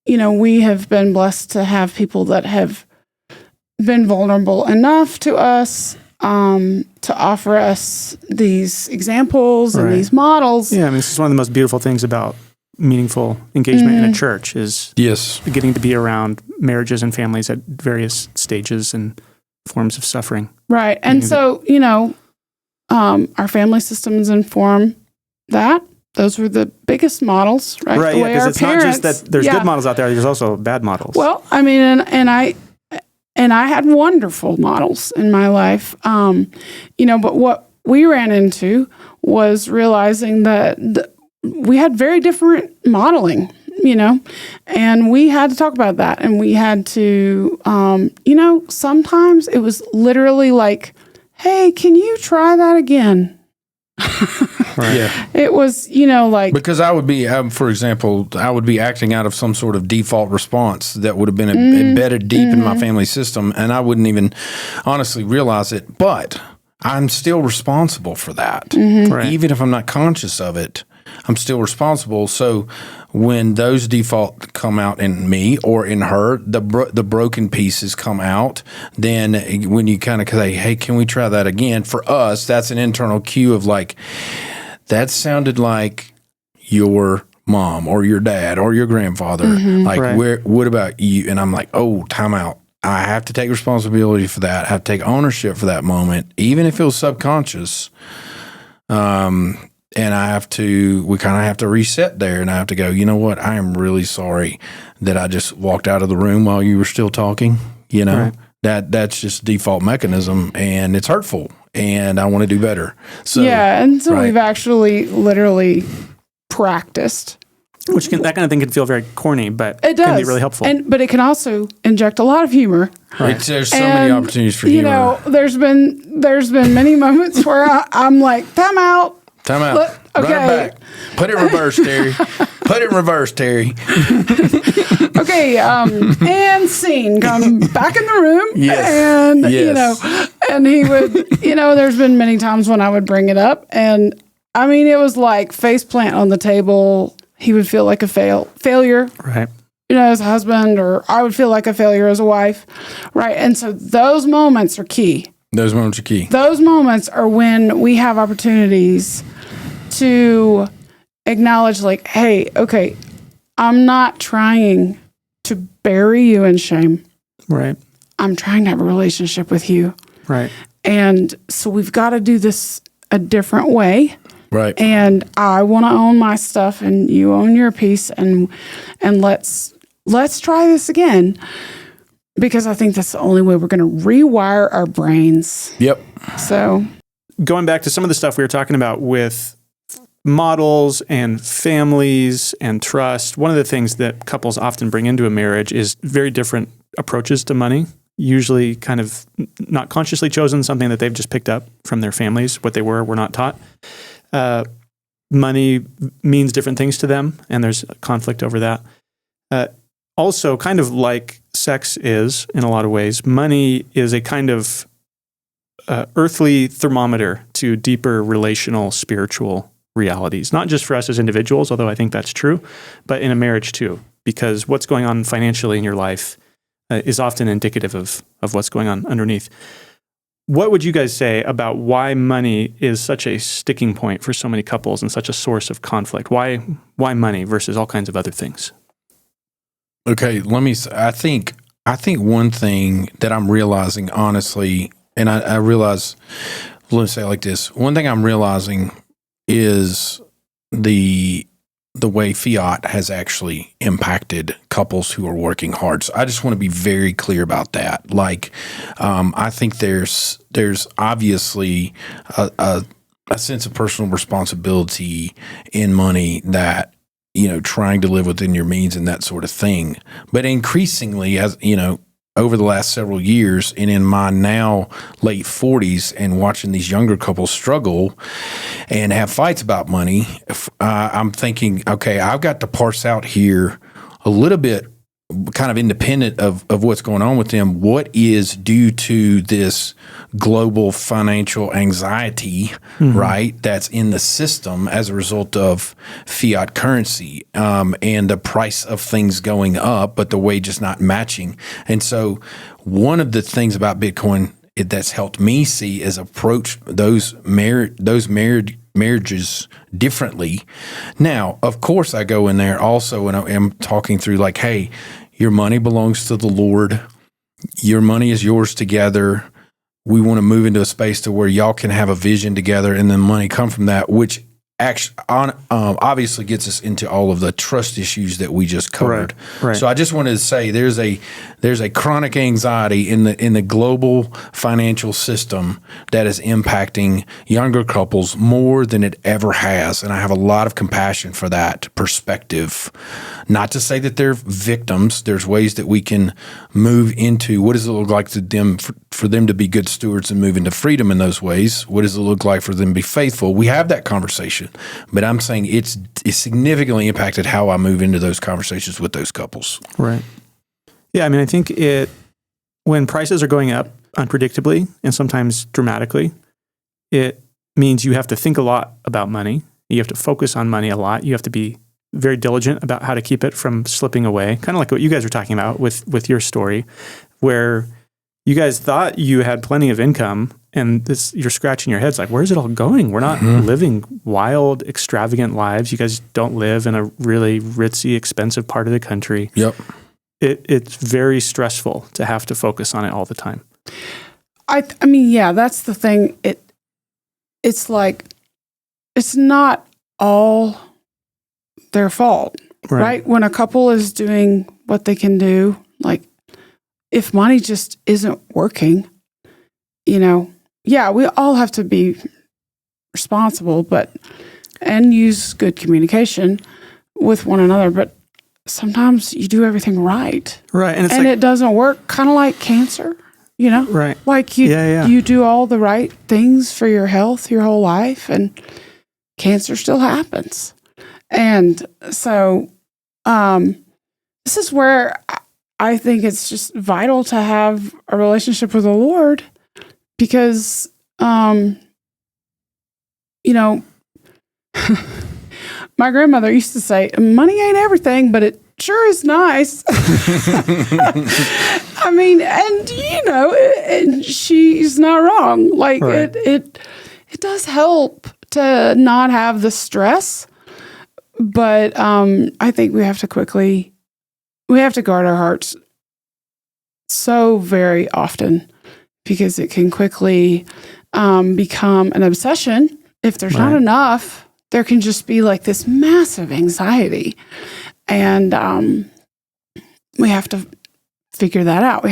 C: we have been blessed to have people that have been vulnerable enough to us to offer us these examples and these models.
A: Yeah, this is one of the most beautiful things about meaningful engagement in a church is getting to be around marriages and families at various stages and forms of suffering.
C: Right. And so, our family systems inform that. Those were the biggest models, right?
A: Right, because it's not just that there's good models out there, there's also bad models.
C: Well, and I had wonderful models in my life. But what we ran into was realizing that we had very different modeling, and we had to talk about that. And we had to, sometimes it was literally like, hey, can you try that again?
B: Right. Yeah.
C: It was, because
B: I would be, for example, I would be acting out of some sort of default response that would have been embedded deep in my family system, and I wouldn't even honestly realize it. But I'm still responsible for that,
A: Right.
B: Even if I'm not conscious of it. I'm still responsible. So when those default come out in me or in her, the broken pieces come out. Then when you kind of say, hey, can we try that again? For us, that's an internal cue of like, that sounded like your mom or your dad or your grandfather. Like, what about you? And I'm like, oh, time out. I have to take responsibility for that. I have to take ownership for that moment, even if it was subconscious. And we kind of have to reset there, and I have to go, you know what? I am really sorry that I just walked out of the room while you were still talking. Right. That's just default mechanism, and it's hurtful, and I want to do better. So
C: we've actually literally practiced.
A: That kind of thing can feel very corny, but
C: it does.
A: Can be really helpful.
C: But it can also inject a lot of humor.
B: Right. There's so many opportunities for humor.
C: There's been many moments where I'm like, time out.
B: Okay. Run it back. Put it in reverse, Terry. Put it in reverse, Terry.
C: Okay. And scene. Come back in the room.
B: Yes.
C: And, and he would, there's been many times when I would bring it up. And it was like face plant on the table. He would feel like a failure.
A: Right.
C: As a husband, or I would feel like a failure as a wife. Right. And so those moments are key. Those moments are when we have opportunities to acknowledge, like, hey, okay, I'm not trying to bury you in shame.
A: Right.
C: I'm trying to have a relationship with you.
A: Right.
C: And so we've got to do this a different way.
B: Right.
C: And I want to own my stuff, and you own your piece, and let's try this again. Because I think that's the only way we're going to rewire our brains.
B: Yep.
C: So,
A: going back to some of the stuff we were talking about with models and families and trust, one of the things that couples often bring into a marriage is very different approaches to money, usually kind of not consciously chosen, something that they've just picked up from their families, what they were not taught. Money means different things to them, and there's a conflict over that. Also, kind of like sex is in a lot of ways, money is a kind of earthly thermometer to deeper relational, spiritual realities, not just for us as individuals, although I think that's true, but in a marriage too, because what's going on financially in your life is often indicative of what's going on underneath. What would you guys say about why money is such a sticking point for so many couples and such a source of conflict? Why money versus all kinds of other things?
B: Okay, I think I think one thing that I'm realizing, honestly, and I realize, let me say it like this. One thing I'm realizing is the way fiat has actually impacted couples who are working hard. So I just want to be very clear about that. Like, I think there's obviously a sense of personal responsibility in money that, trying to live within your means and that sort of thing. But increasingly, as over the last several years, and in my now late 40s, and watching these younger couples struggle and have fights about money, I'm thinking, okay, I've got to parse out here a little bit, kind of independent of what's going on with them, what is due to this global financial anxiety, right, that's in the system as a result of fiat currency and the price of things going up, but the wages not matching. And so one of the things about Bitcoin that's helped me see is approach those marriages differently. Now, of course, I go in there also and I'm talking through like, hey, your money belongs to the Lord. Your money is yours together. We want to move into a space to where y'all can have a vision together, and then money come from that, which actually obviously gets us into all of the trust issues that we just covered.
A: Right.
B: So I just wanted to say there's a chronic anxiety in the global financial system that is impacting younger couples more than it ever has, and I have a lot of compassion for that perspective. Not to say that they're victims. There's ways that we can move into what does it look like to them for them to be good stewards and move into freedom in those ways. What does it look like for them to be faithful? We have that conversation, but I'm saying it's significantly impacted how I move into those conversations with those couples.
A: Right. Yeah, I mean, I think when prices are going up unpredictably and sometimes dramatically, it means you have to think a lot about money. You have to focus on money a lot. You have to be very diligent about how to keep it from slipping away. Kind of like what you guys were talking about with your story, where you guys thought you had plenty of income and you're scratching your heads like, where's it all going? We're not living wild, extravagant lives. You guys don't live in a really ritzy, expensive part of the country.
B: Yep.
A: It's very stressful to have to focus on it all the time.
C: I mean, yeah, that's the thing. It's like, it's not all their fault, right? When a couple is doing what they can do, like if money just isn't working, yeah, we all have to be responsible, and use good communication with one another. But sometimes you do everything right.
A: Right.
C: And it doesn't work, kind of like cancer,
A: Right.
C: Like you do all the right things for your health your whole life, and cancer still happens. And so this is where I think it's just vital to have a relationship with the Lord, because, my grandmother used to say, money ain't everything, but it sure is nice. I mean, and, and she's not wrong. Like it does help to not have the stress. But I think we have to guard our hearts so very often, because it can quickly become an obsession. If there's not enough, there can just be like this massive anxiety. And we have to figure that out. We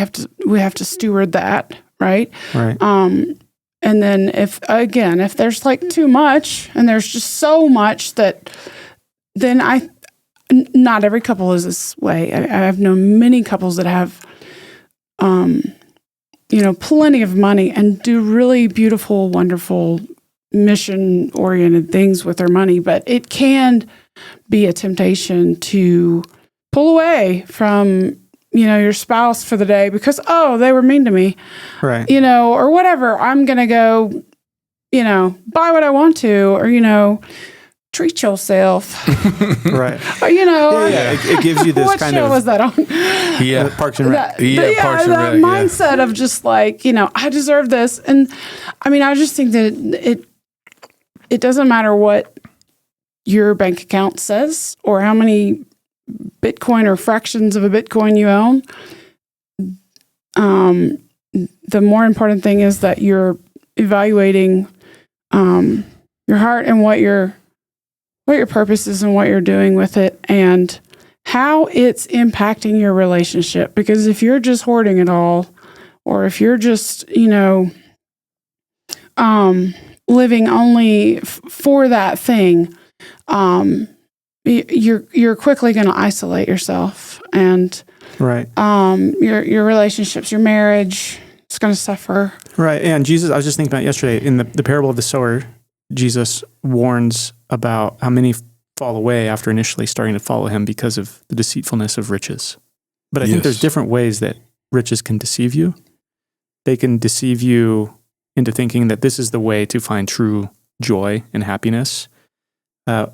C: have to steward that, right?
A: Right.
C: And then if there's like too much, and there's just so much that, then not every couple is this way. I've known many couples that have, plenty of money and do really beautiful, wonderful, mission-oriented things with their money, but it can be a temptation to pull away from, your spouse for the day because, they were mean to me,
A: right?
C: Or whatever. I'm going to go, buy what I want to, or, treat yourself.
A: Right.
C: It
A: gives you this
C: what
A: kind
C: show
A: of...
C: was that on?
A: Yeah, Parks and Rec.
C: Parks and Rec, mindset of just like, I deserve this. And I mean, I just think that it doesn't matter what your bank account says or how many Bitcoin or fractions of a Bitcoin you own. the more important thing is that you're evaluating your heart and what your purpose is and what you're doing with it and how it's impacting your relationship. Because if you're just hoarding it all, or if you're just, living only for that thing, you're quickly going to isolate yourself, and
A: right.
C: Your relationships, your marriage, it's going to suffer.
A: Right. And Jesus, I was just thinking about yesterday in the parable of the sower, Jesus warns about how many fall away after initially starting to follow him because of the deceitfulness of riches. But I think there's different ways that riches can deceive you. They can deceive you into thinking that this is the way to find true joy and happiness. But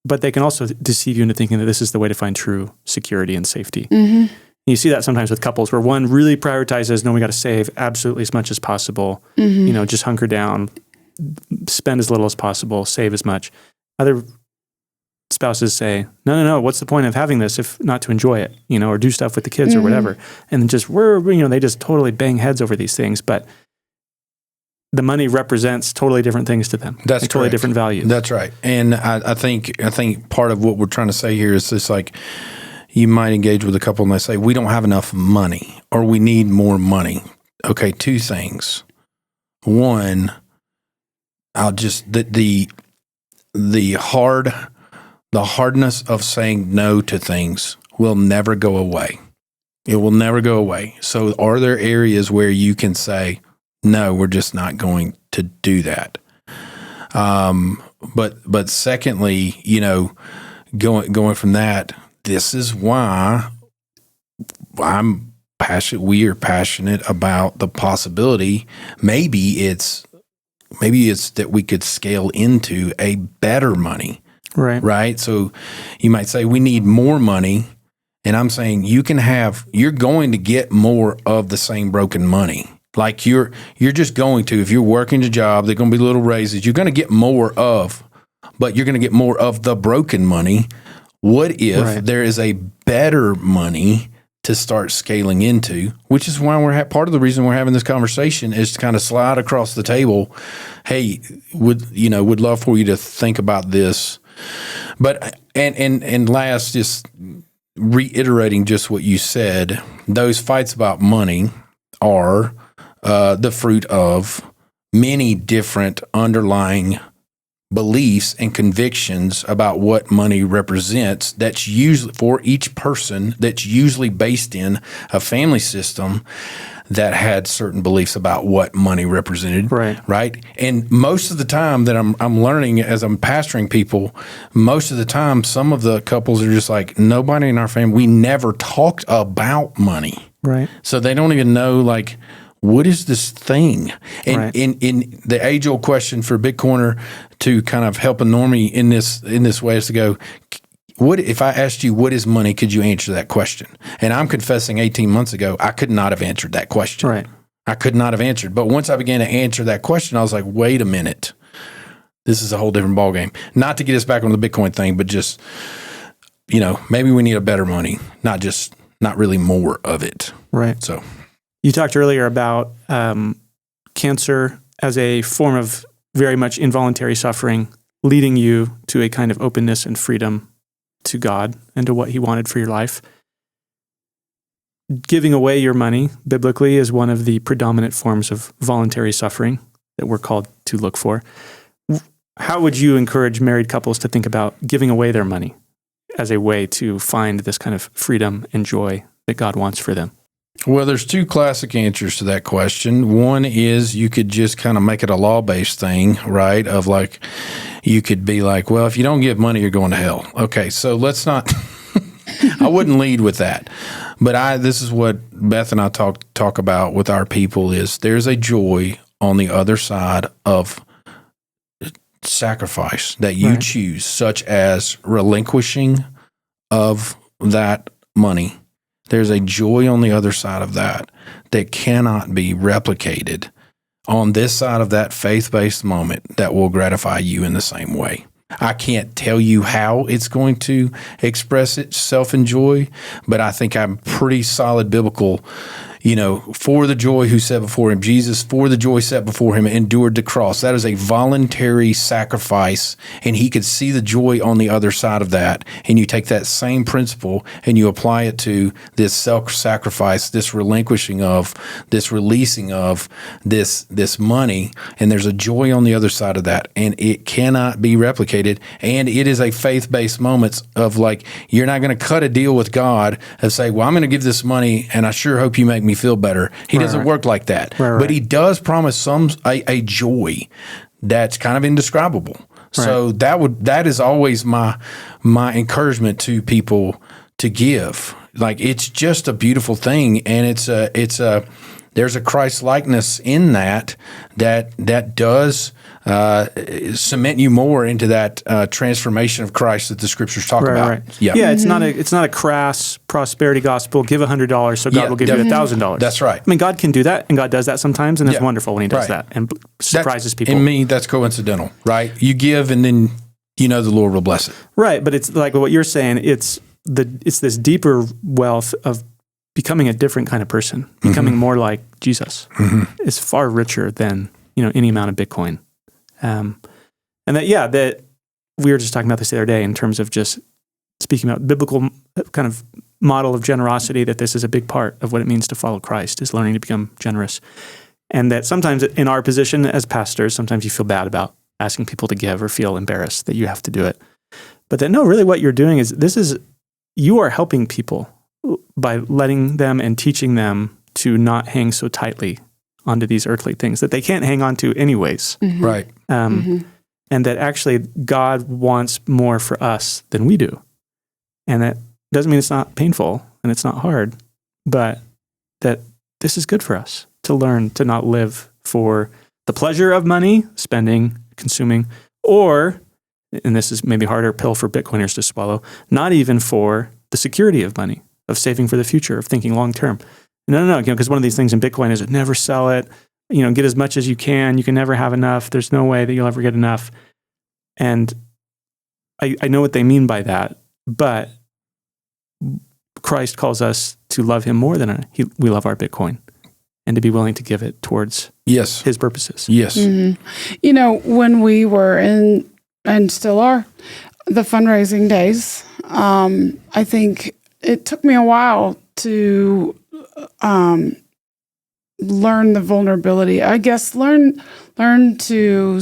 A: they can also deceive you into thinking that this is the way to find true security and safety. Mm-hmm. You see that sometimes with couples where one really prioritizes, no, we got to save absolutely as much as possible, just hunker down, spend as little as possible, save as much. Other spouses say, no, what's the point of having this if not to enjoy it, or do stuff with the kids or whatever. And then just, they just totally bang heads over these things. But the money represents totally different things to them.
B: That's
A: totally
B: correct.
A: Different values.
B: That's right. And I think part of what we're trying to say here is this, like, you might engage with a couple and they say, we don't have enough money or we need more money. Okay, two things. One, the hardness of saying no to things will never go away. It will never go away. So are there areas where you can say, no, we're just not going to do that? But secondly, going from that, this is why we are passionate about the possibility. Maybe it's that we could scale into a better money. Right. So you might say we need more money. And I'm saying you're going to get more of the same broken money. Like you're just going to, if you're working a job, they're going to be little raises. You're going to get more of, but you're going to get more of the broken money. What if there is a better money to start scaling into, which is why part of the reason we're having this conversation is to kind of slide across the table. Hey, would love for you to think about this. But, and last, just reiterating just what you said, those fights about money are the fruit of many different underlying beliefs and convictions about what money represents. That's usually for each person, that's usually based in a family system that had certain beliefs about what money represented. Right. And most of the time that I'm learning as I'm pastoring people, most of the time, some of the couples are just like, nobody in our family, we never talked about money. Right. So they don't even know, like, what is this thing? And in the age-old question for Bitcoiner to kind of help a normie in this way is to go, what if I asked you what is money, could you answer that question? And I'm confessing 18 months ago, I could not have answered that question. Right. I could not have answered. But once I began to answer that question, I was like, wait a minute. This is a whole different ballgame. Not to get us back on the Bitcoin thing, but just, maybe we need a better money, not really more of it. Right. So
A: you talked earlier about cancer as a form of very much involuntary suffering, leading you to a kind of openness and freedom to God and to what he wanted for your life. Giving away your money biblically is one of the predominant forms of voluntary suffering that we're called to look for. How would you encourage married couples to think about giving away their money as a way to find this kind of freedom and joy that God wants for them?
B: Well, there's two classic answers to that question. One is you could just kind of make it a law-based thing, right? Of like, you could be like, well, if you don't give money, you're going to hell. Okay, so let's not, I wouldn't lead with that. But this is what Beth and I talk about with our people is there's a joy on the other side of sacrifice that you choose, such as relinquishing of that money. There's a joy on the other side of that cannot be replicated on this side of that faith-based moment that will gratify you in the same way. I can't tell you how it's going to express itself in joy, but I think I'm pretty solid biblical for the joy who set before him, Jesus, for the joy set before him, endured the cross. That is a voluntary sacrifice, and he could see the joy on the other side of that. And you take that same principle and you apply it to this self-sacrifice, this relinquishing of, this releasing of this money, and there's a joy on the other side of that, and it cannot be replicated. And it is a faith-based moment of like, you're not going to cut a deal with God and say, well, I'm going to give this money, and I sure hope you make me feel better. He doesn't work like that. But he does promise a joy that's kind of indescribable. So that is always my encouragement to people to give. Like, it's just a beautiful thing, and there's a Christ likeness in that does cement you more into that transformation of Christ that the scriptures talk about.
A: Right. Yeah. It's not a crass prosperity gospel. Give $100 so God will give you $1,000.
B: That's right.
A: I mean, God can do that, and God does that sometimes, and it's wonderful when He does that and surprises people.
B: In me, that's coincidental, right? You give, and then the Lord will bless it. Right,
A: but it's like what you're saying. It's this deeper wealth of becoming a different kind of person, becoming more like Jesus. Is far richer than any amount of Bitcoin. And that we were just talking about this the other day in terms of just speaking about biblical kind of model of generosity, that this is a big part of what it means to follow Christ, is learning to become generous. And that sometimes in our position as pastors, sometimes you feel bad about asking people to give or feel embarrassed that you have to do it. But that, no, really what you're doing is you are helping people by letting them and teaching them to not hang so tightly onto these earthly things that they can't hang on to anyways.
B: Right.
A: And that actually God wants more for us than we do. And that doesn't mean it's not painful and it's not hard, but that this is good for us to learn to not live for the pleasure of money, spending, consuming, or, and this is maybe harder pill for Bitcoiners to swallow, not even for the security of money, of saving for the future, of thinking long term. No, because one of these things in Bitcoin is never sell it, get as much as you can. You can never have enough. There's no way that you'll ever get enough. And I know what they mean by that, but Christ calls us to love him more than we love our Bitcoin, and to be willing to give it towards his purposes.
B: Yes.
C: When we were in, and still are, the fundraising days, I think it took me a while to learn the vulnerability. I guess learn to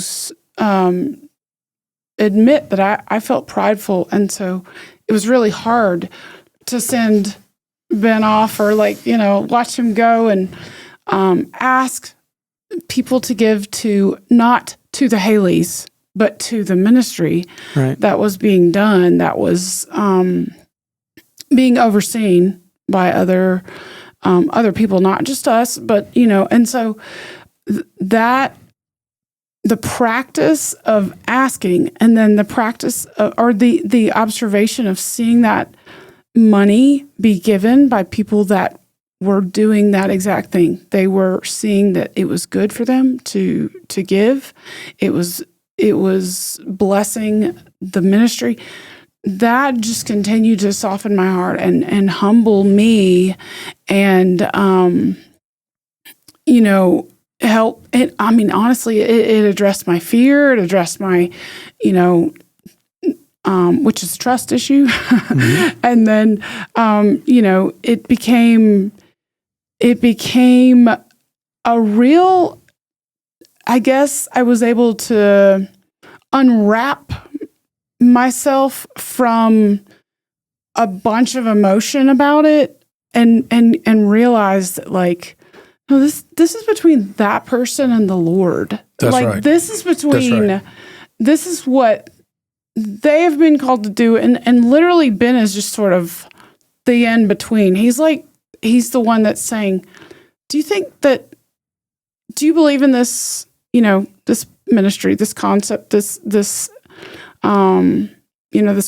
C: admit that I felt prideful, and so it was really hard to send Ben off or watch him go and ask people to give to, not to the Haileys, but to the ministry that was being done, that was being overseen by other people, not just us, but, and so that the practice of asking, and then the practice of, or the observation of seeing that money be given by people that were doing that exact thing. They were seeing that it was good for them to give. It was blessing the ministry. That just continued to soften my heart and humble me, and help. Honestly, it addressed my fear. It addressed my, which is a trust issue, and then it became a real. I guess I was able to unwrap myself from a bunch of emotion about it, and realize that, like, no, this is between that person and the Lord.
B: That's
C: like
B: right.
C: This is between. This is what they have been called to do, and literally Ben is just sort of the in between. He's the one that's saying, do you believe in this, this ministry, this concept, this this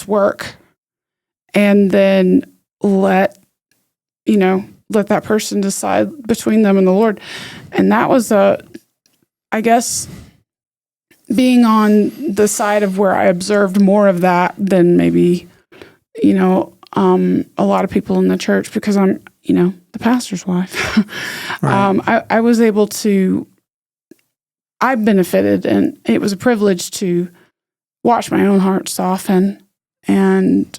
C: work? And then let that person decide between them and the Lord. And that was I guess, being on the side of where I observed more of that than maybe, a lot of people in the church, because I'm the pastor's wife. Right. I was able to, I benefited, and it was a privilege to watch my own heart soften. And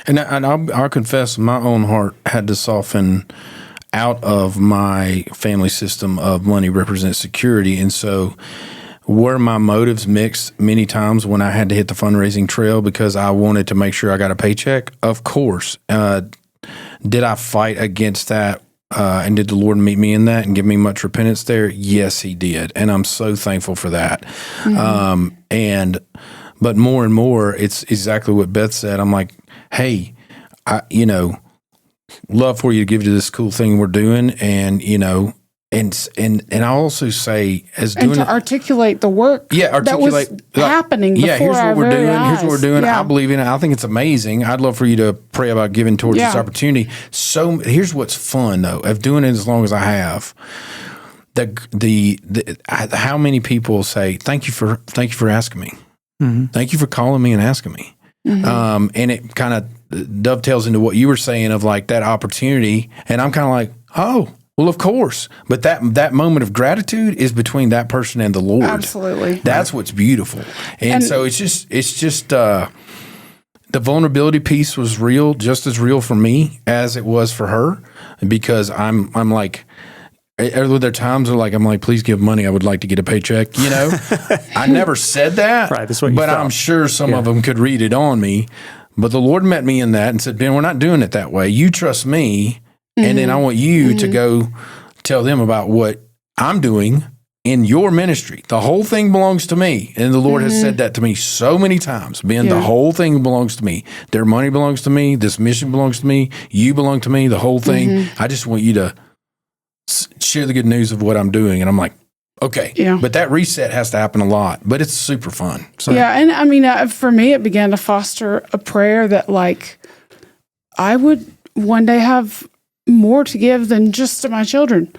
B: I'll confess, my own heart had to soften out of my family system of money represents security. And so were my motives mixed many times when I had to hit the fundraising trail because I wanted to make sure I got a paycheck? Of course. Did I fight against that? And did the Lord meet me in that and give me much repentance there? Yes, he did. And I'm so thankful for that. Mm-hmm. But more and more, it's exactly what Beth said. I'm like, hey, love for you to give to this cool thing we're doing. And, and I also say
C: to articulate the work that was happening before
B: here's what we're doing.
C: eyes.
B: Here's what we're doing. Yeah. I believe in it. I think it's amazing. I'd love for you to pray about giving towards this opportunity. So here's what's fun though of doing it as long as I have. How many people say thank you for asking me. Mm-hmm. Thank you for calling me and asking me. Mm-hmm. And it kind of dovetails into what you were saying of like that opportunity. And I'm kind of like, oh, well, of course. But that moment of gratitude is between that person and the Lord.
C: Absolutely.
B: That's what's beautiful. And so it's just the vulnerability piece was real, just as real for me as it was for her, because I'm like, are there times where I'm like, please give money. I would like to get a paycheck. I never said that,
A: right, that's what you
B: but
A: felt.
B: I'm sure some of them could read it on me. But the Lord met me in that and said, Ben, we're not doing it that way. You trust me. Mm-hmm. And then I want you to go tell them about what I'm doing in your ministry. The whole thing belongs to me. And the Lord has said that to me so many times. Ben, the whole thing belongs to me. Their money belongs to me. This mission belongs to me. You belong to me. The whole thing. Mm-hmm. I just want you to share the good news of what I'm doing. And I'm like, okay. Yeah. But that reset has to happen a lot. But it's super fun. So.
C: Yeah. And I mean, for me, it began to foster a prayer that I would one day have more to give than just to my children.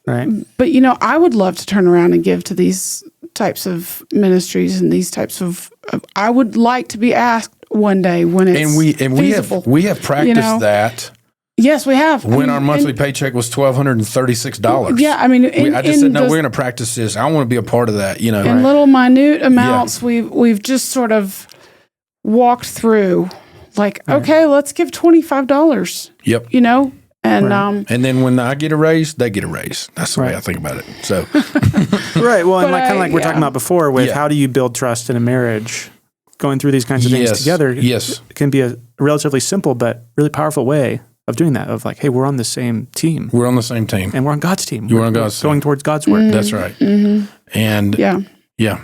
A: Right.
C: But, I would love to turn around and give to these types of ministries and these types of I would like to be asked one day when it's feasible.
B: We have practiced that.
C: Yes, we have.
B: When our monthly paycheck was $1,236.
C: Yeah, I mean,
B: I just said, no, we're going to practice this. I want to be a part of that,
C: In little minute amounts, we've just sort of walked through okay, let's give $25.
B: Yep.
C: And
B: and then when I get a raise, they get a raise. That's the way I think about it. So
A: right. Well, and kind of like we're talking about before with how do you build trust in a marriage? Going through these kinds of things together it can be a relatively simple but really powerful way of doing that. Of hey, we're on the same team.
B: We're on the same team.
A: And we're on God's team.
B: We're on God's team.
A: Going towards God's work.
C: Mm-hmm.
B: That's right.
C: Mm-hmm.
B: And yeah.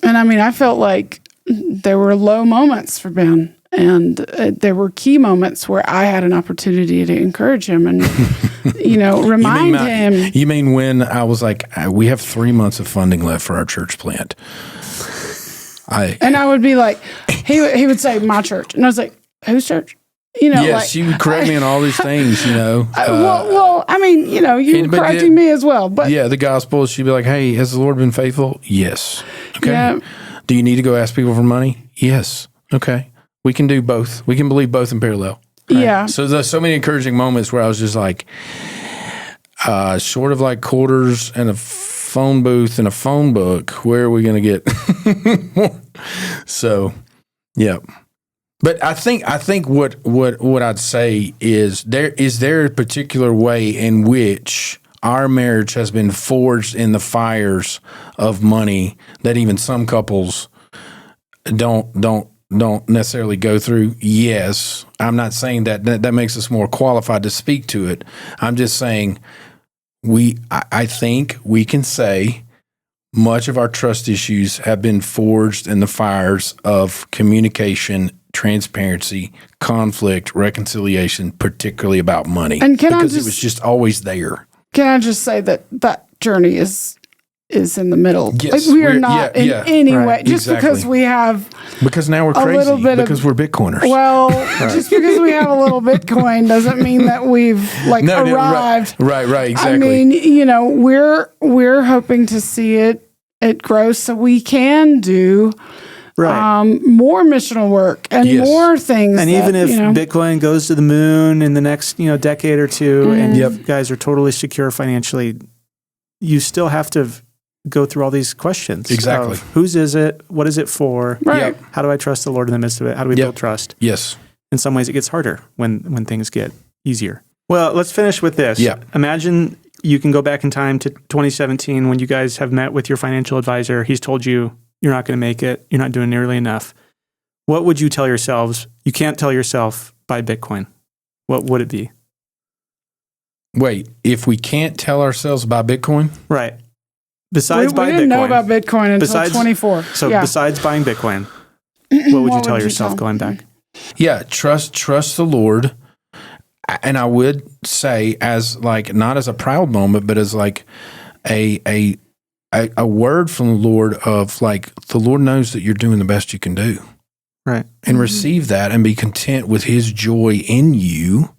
C: And I mean, I felt like there were low moments for Ben. And there were key moments where I had an opportunity to encourage him and, remind him.
B: You mean when I was like, we have 3 months of funding left for our church plant.
C: And I would be like, he would say, my church. And I was like, whose church?
B: Yes, you would correct me on all these things,
C: well, I mean, you were correcting me as well. But
B: the gospel, she'd be like, hey, has the Lord been faithful? Yes. Okay.
C: Yeah.
B: Do you need to go ask people for money? Yes. Okay. We can do both. We can believe both in parallel.
C: Right? Yeah.
B: So there's so many encouraging moments where I was just like, short of quarters and a phone booth and a phone book, where are we going to get more? So, yeah. But I think what I'd say is there a particular way in which our marriage has been forged in the fires of money that even some couples don't necessarily go through. Yes, I'm not saying that makes us more qualified to speak to it. I'm just saying I think we can say much of our trust issues have been forged in the fires of communication, transparency, conflict, reconciliation, particularly about money.
C: And
B: it was just always there.
C: Can I just say that journey is in the middle.
B: Yes,
C: we are not in any way, just because we have
B: because now we're crazy because we're Bitcoiners.
C: Well, just because we have a little Bitcoin doesn't mean that we've arrived.
B: Right, exactly.
C: I mean, we're hoping to see it grow so we can do more missional work and more things.
A: And even if Bitcoin goes to the moon in the next, decade or two, and you guys are totally secure financially, you still have to go through all these questions.
B: Exactly.
A: Whose is it? What is it for?
C: Right.
A: How do I trust the Lord in the midst of it? How do we build trust?
B: Yes.
A: In some ways, it gets harder when things get easier. Well, let's finish with this.
B: Yeah.
A: Imagine you can go back in time to 2017 when you guys have met with your financial advisor. He's told you you're not going to make it. You're not doing nearly enough. What would you tell yourselves? You can't tell yourself buy Bitcoin. What would it be?
B: Wait, if we can't tell ourselves buy Bitcoin?
A: Right. Besides buying Bitcoin. We didn't
C: know about Bitcoin until 24.
A: So besides buying Bitcoin, what would you tell yourself going back?
B: Yeah, trust the Lord. And I would say as not as a proud moment, but as a word from the Lord of the Lord knows that you're doing the best you can do.
A: Right.
B: And receive that and be content with his joy in you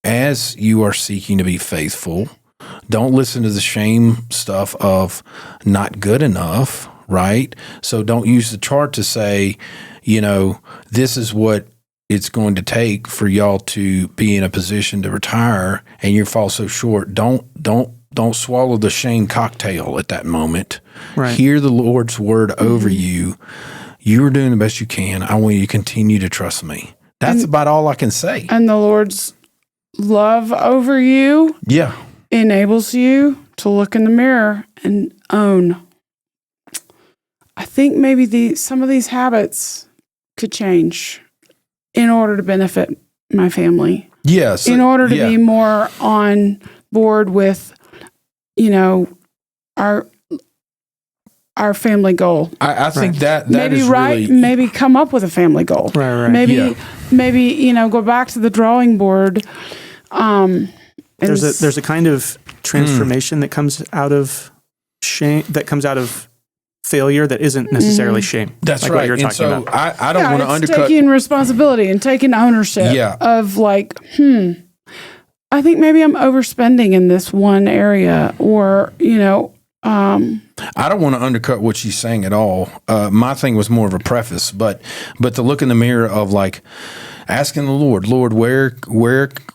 B: as you are seeking to be faithful. Don't listen to the shame stuff of not good enough, right? So don't use the chart to say, this is what it's going to take for y'all to be in a position to retire and you fall so short. Don't swallow the shame cocktail at that moment.
A: Right.
B: Hear the Lord's word over you. You are doing the best you can. I want you to continue to trust me. That's about all I can say.
C: And the Lord's love over you enables you to look in the mirror and own. I think maybe some of these habits could change in order to benefit my family.
B: Yes.
C: In order to be more on board with, our family goal.
B: I think that
C: maybe
B: is really...
C: Maybe come up with a family goal.
A: Right.
C: Maybe go back to the drawing board.
A: There's a kind of transformation that comes out of shame, that comes out of failure that isn't necessarily shame.
B: That's right.
A: What you're talking about.
B: I don't want to undercut
C: taking responsibility and taking ownership of I think maybe I'm overspending in this one area, or
B: I don't want to undercut what she's saying at all. My thing was more of a preface, but to look in the mirror of asking the Lord, where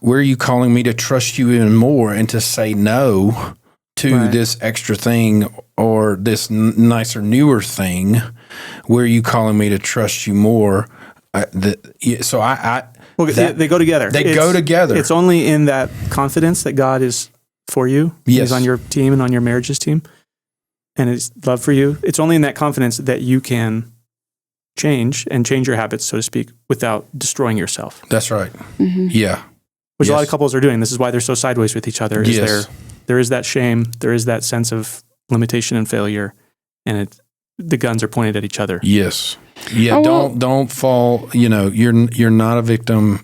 B: are you calling me to trust you even more and to say no to this extra thing or this nicer, newer thing? Where are you calling me to trust you more? They go together. They go together.
A: It's only in that confidence that God is for you.
B: Yes.
A: He's on your team and on your marriage's team, and his love for you. It's only in that confidence that you can change your habits, so to speak, without destroying yourself.
B: That's right. Mm-hmm. Yeah.
A: Which a lot of couples are doing. This is why they're so sideways with each other. There is that shame. There is that sense of limitation and failure, and the guns are pointed at each other.
B: Yes. Yeah. Don't fall. You're not a victim.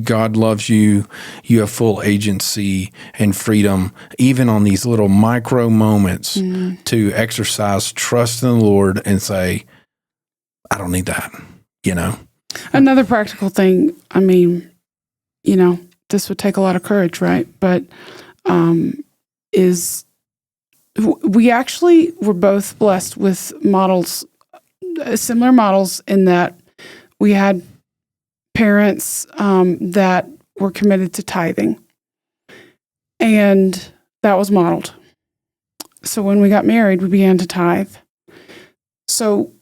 B: God loves you. You have full agency and freedom, even on these little micro moments, to exercise trust in the Lord and say, I don't need that.
C: Another practical thing. I mean, this would take a lot of courage, right? But is we actually were both blessed with models, similar models, in that we had parents that were committed to tithing, and that was modeled. So when we got married, we began to tithe. So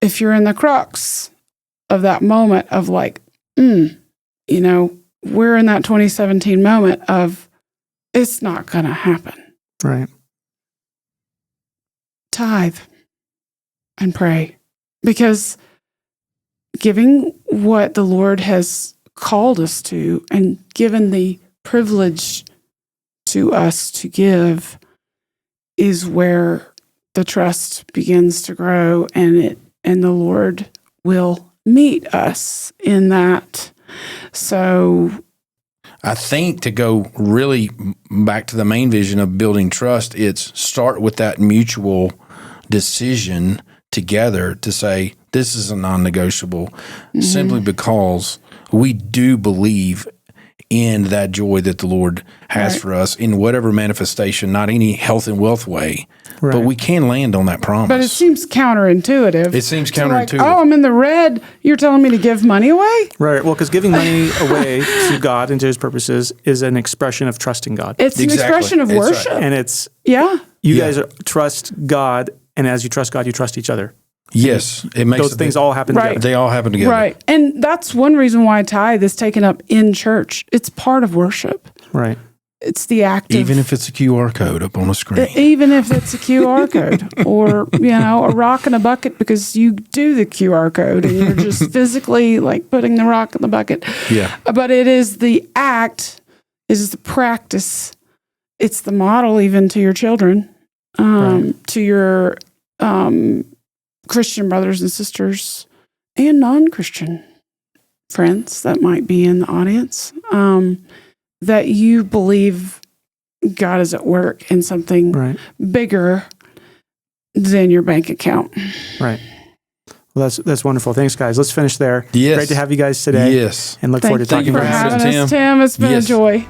C: if you're in the crux of that moment of we're in that 2017 moment of it's not going to happen.
A: Right.
C: Tithe and pray, because giving what the Lord has called us to and given the privilege to us to give is where the trust begins to grow, and the Lord will meet us in that. So
B: I think to go really back to the main vision of building trust, it's start with that mutual decision together to say, this is a non-negotiable, simply because we do believe in that joy that the Lord has for us in whatever manifestation, not any health and wealth way, but we can land on that promise.
C: But it seems counterintuitive.
B: It seems counterintuitive.
C: Like, oh, I'm in the red. You're telling me to give money away?
A: Right. Well, because giving money away to God and to his purposes is an expression of trusting God.
C: It's an expression of worship.
A: Right. And it's,
C: you
A: guys trust God, and as you trust God, you trust each other.
B: Yes. It makes
A: those things all happen together.
B: They all happen together.
C: Right. And that's one reason why tithe is taken up in church. It's part of worship.
A: Right.
C: It's the act of,
B: even if it's a QR code up on a screen.
C: Even if it's a QR code or, a rock in a bucket because you do the QR code and you're just physically like putting the rock in the bucket.
B: Yeah.
C: But it is the act, it is the practice. It's the model even to your children, to your Christian brothers and sisters and non-Christian friends that might be in the audience. That you believe God is at work in something bigger than your bank account.
A: Right. Well, that's wonderful. Thanks, guys. Let's finish there.
B: Yes.
A: Great to have you guys today.
B: Yes.
A: And look forward to talking
C: about it.
A: about it.
C: Thank you for having us, Tim. It's been a joy.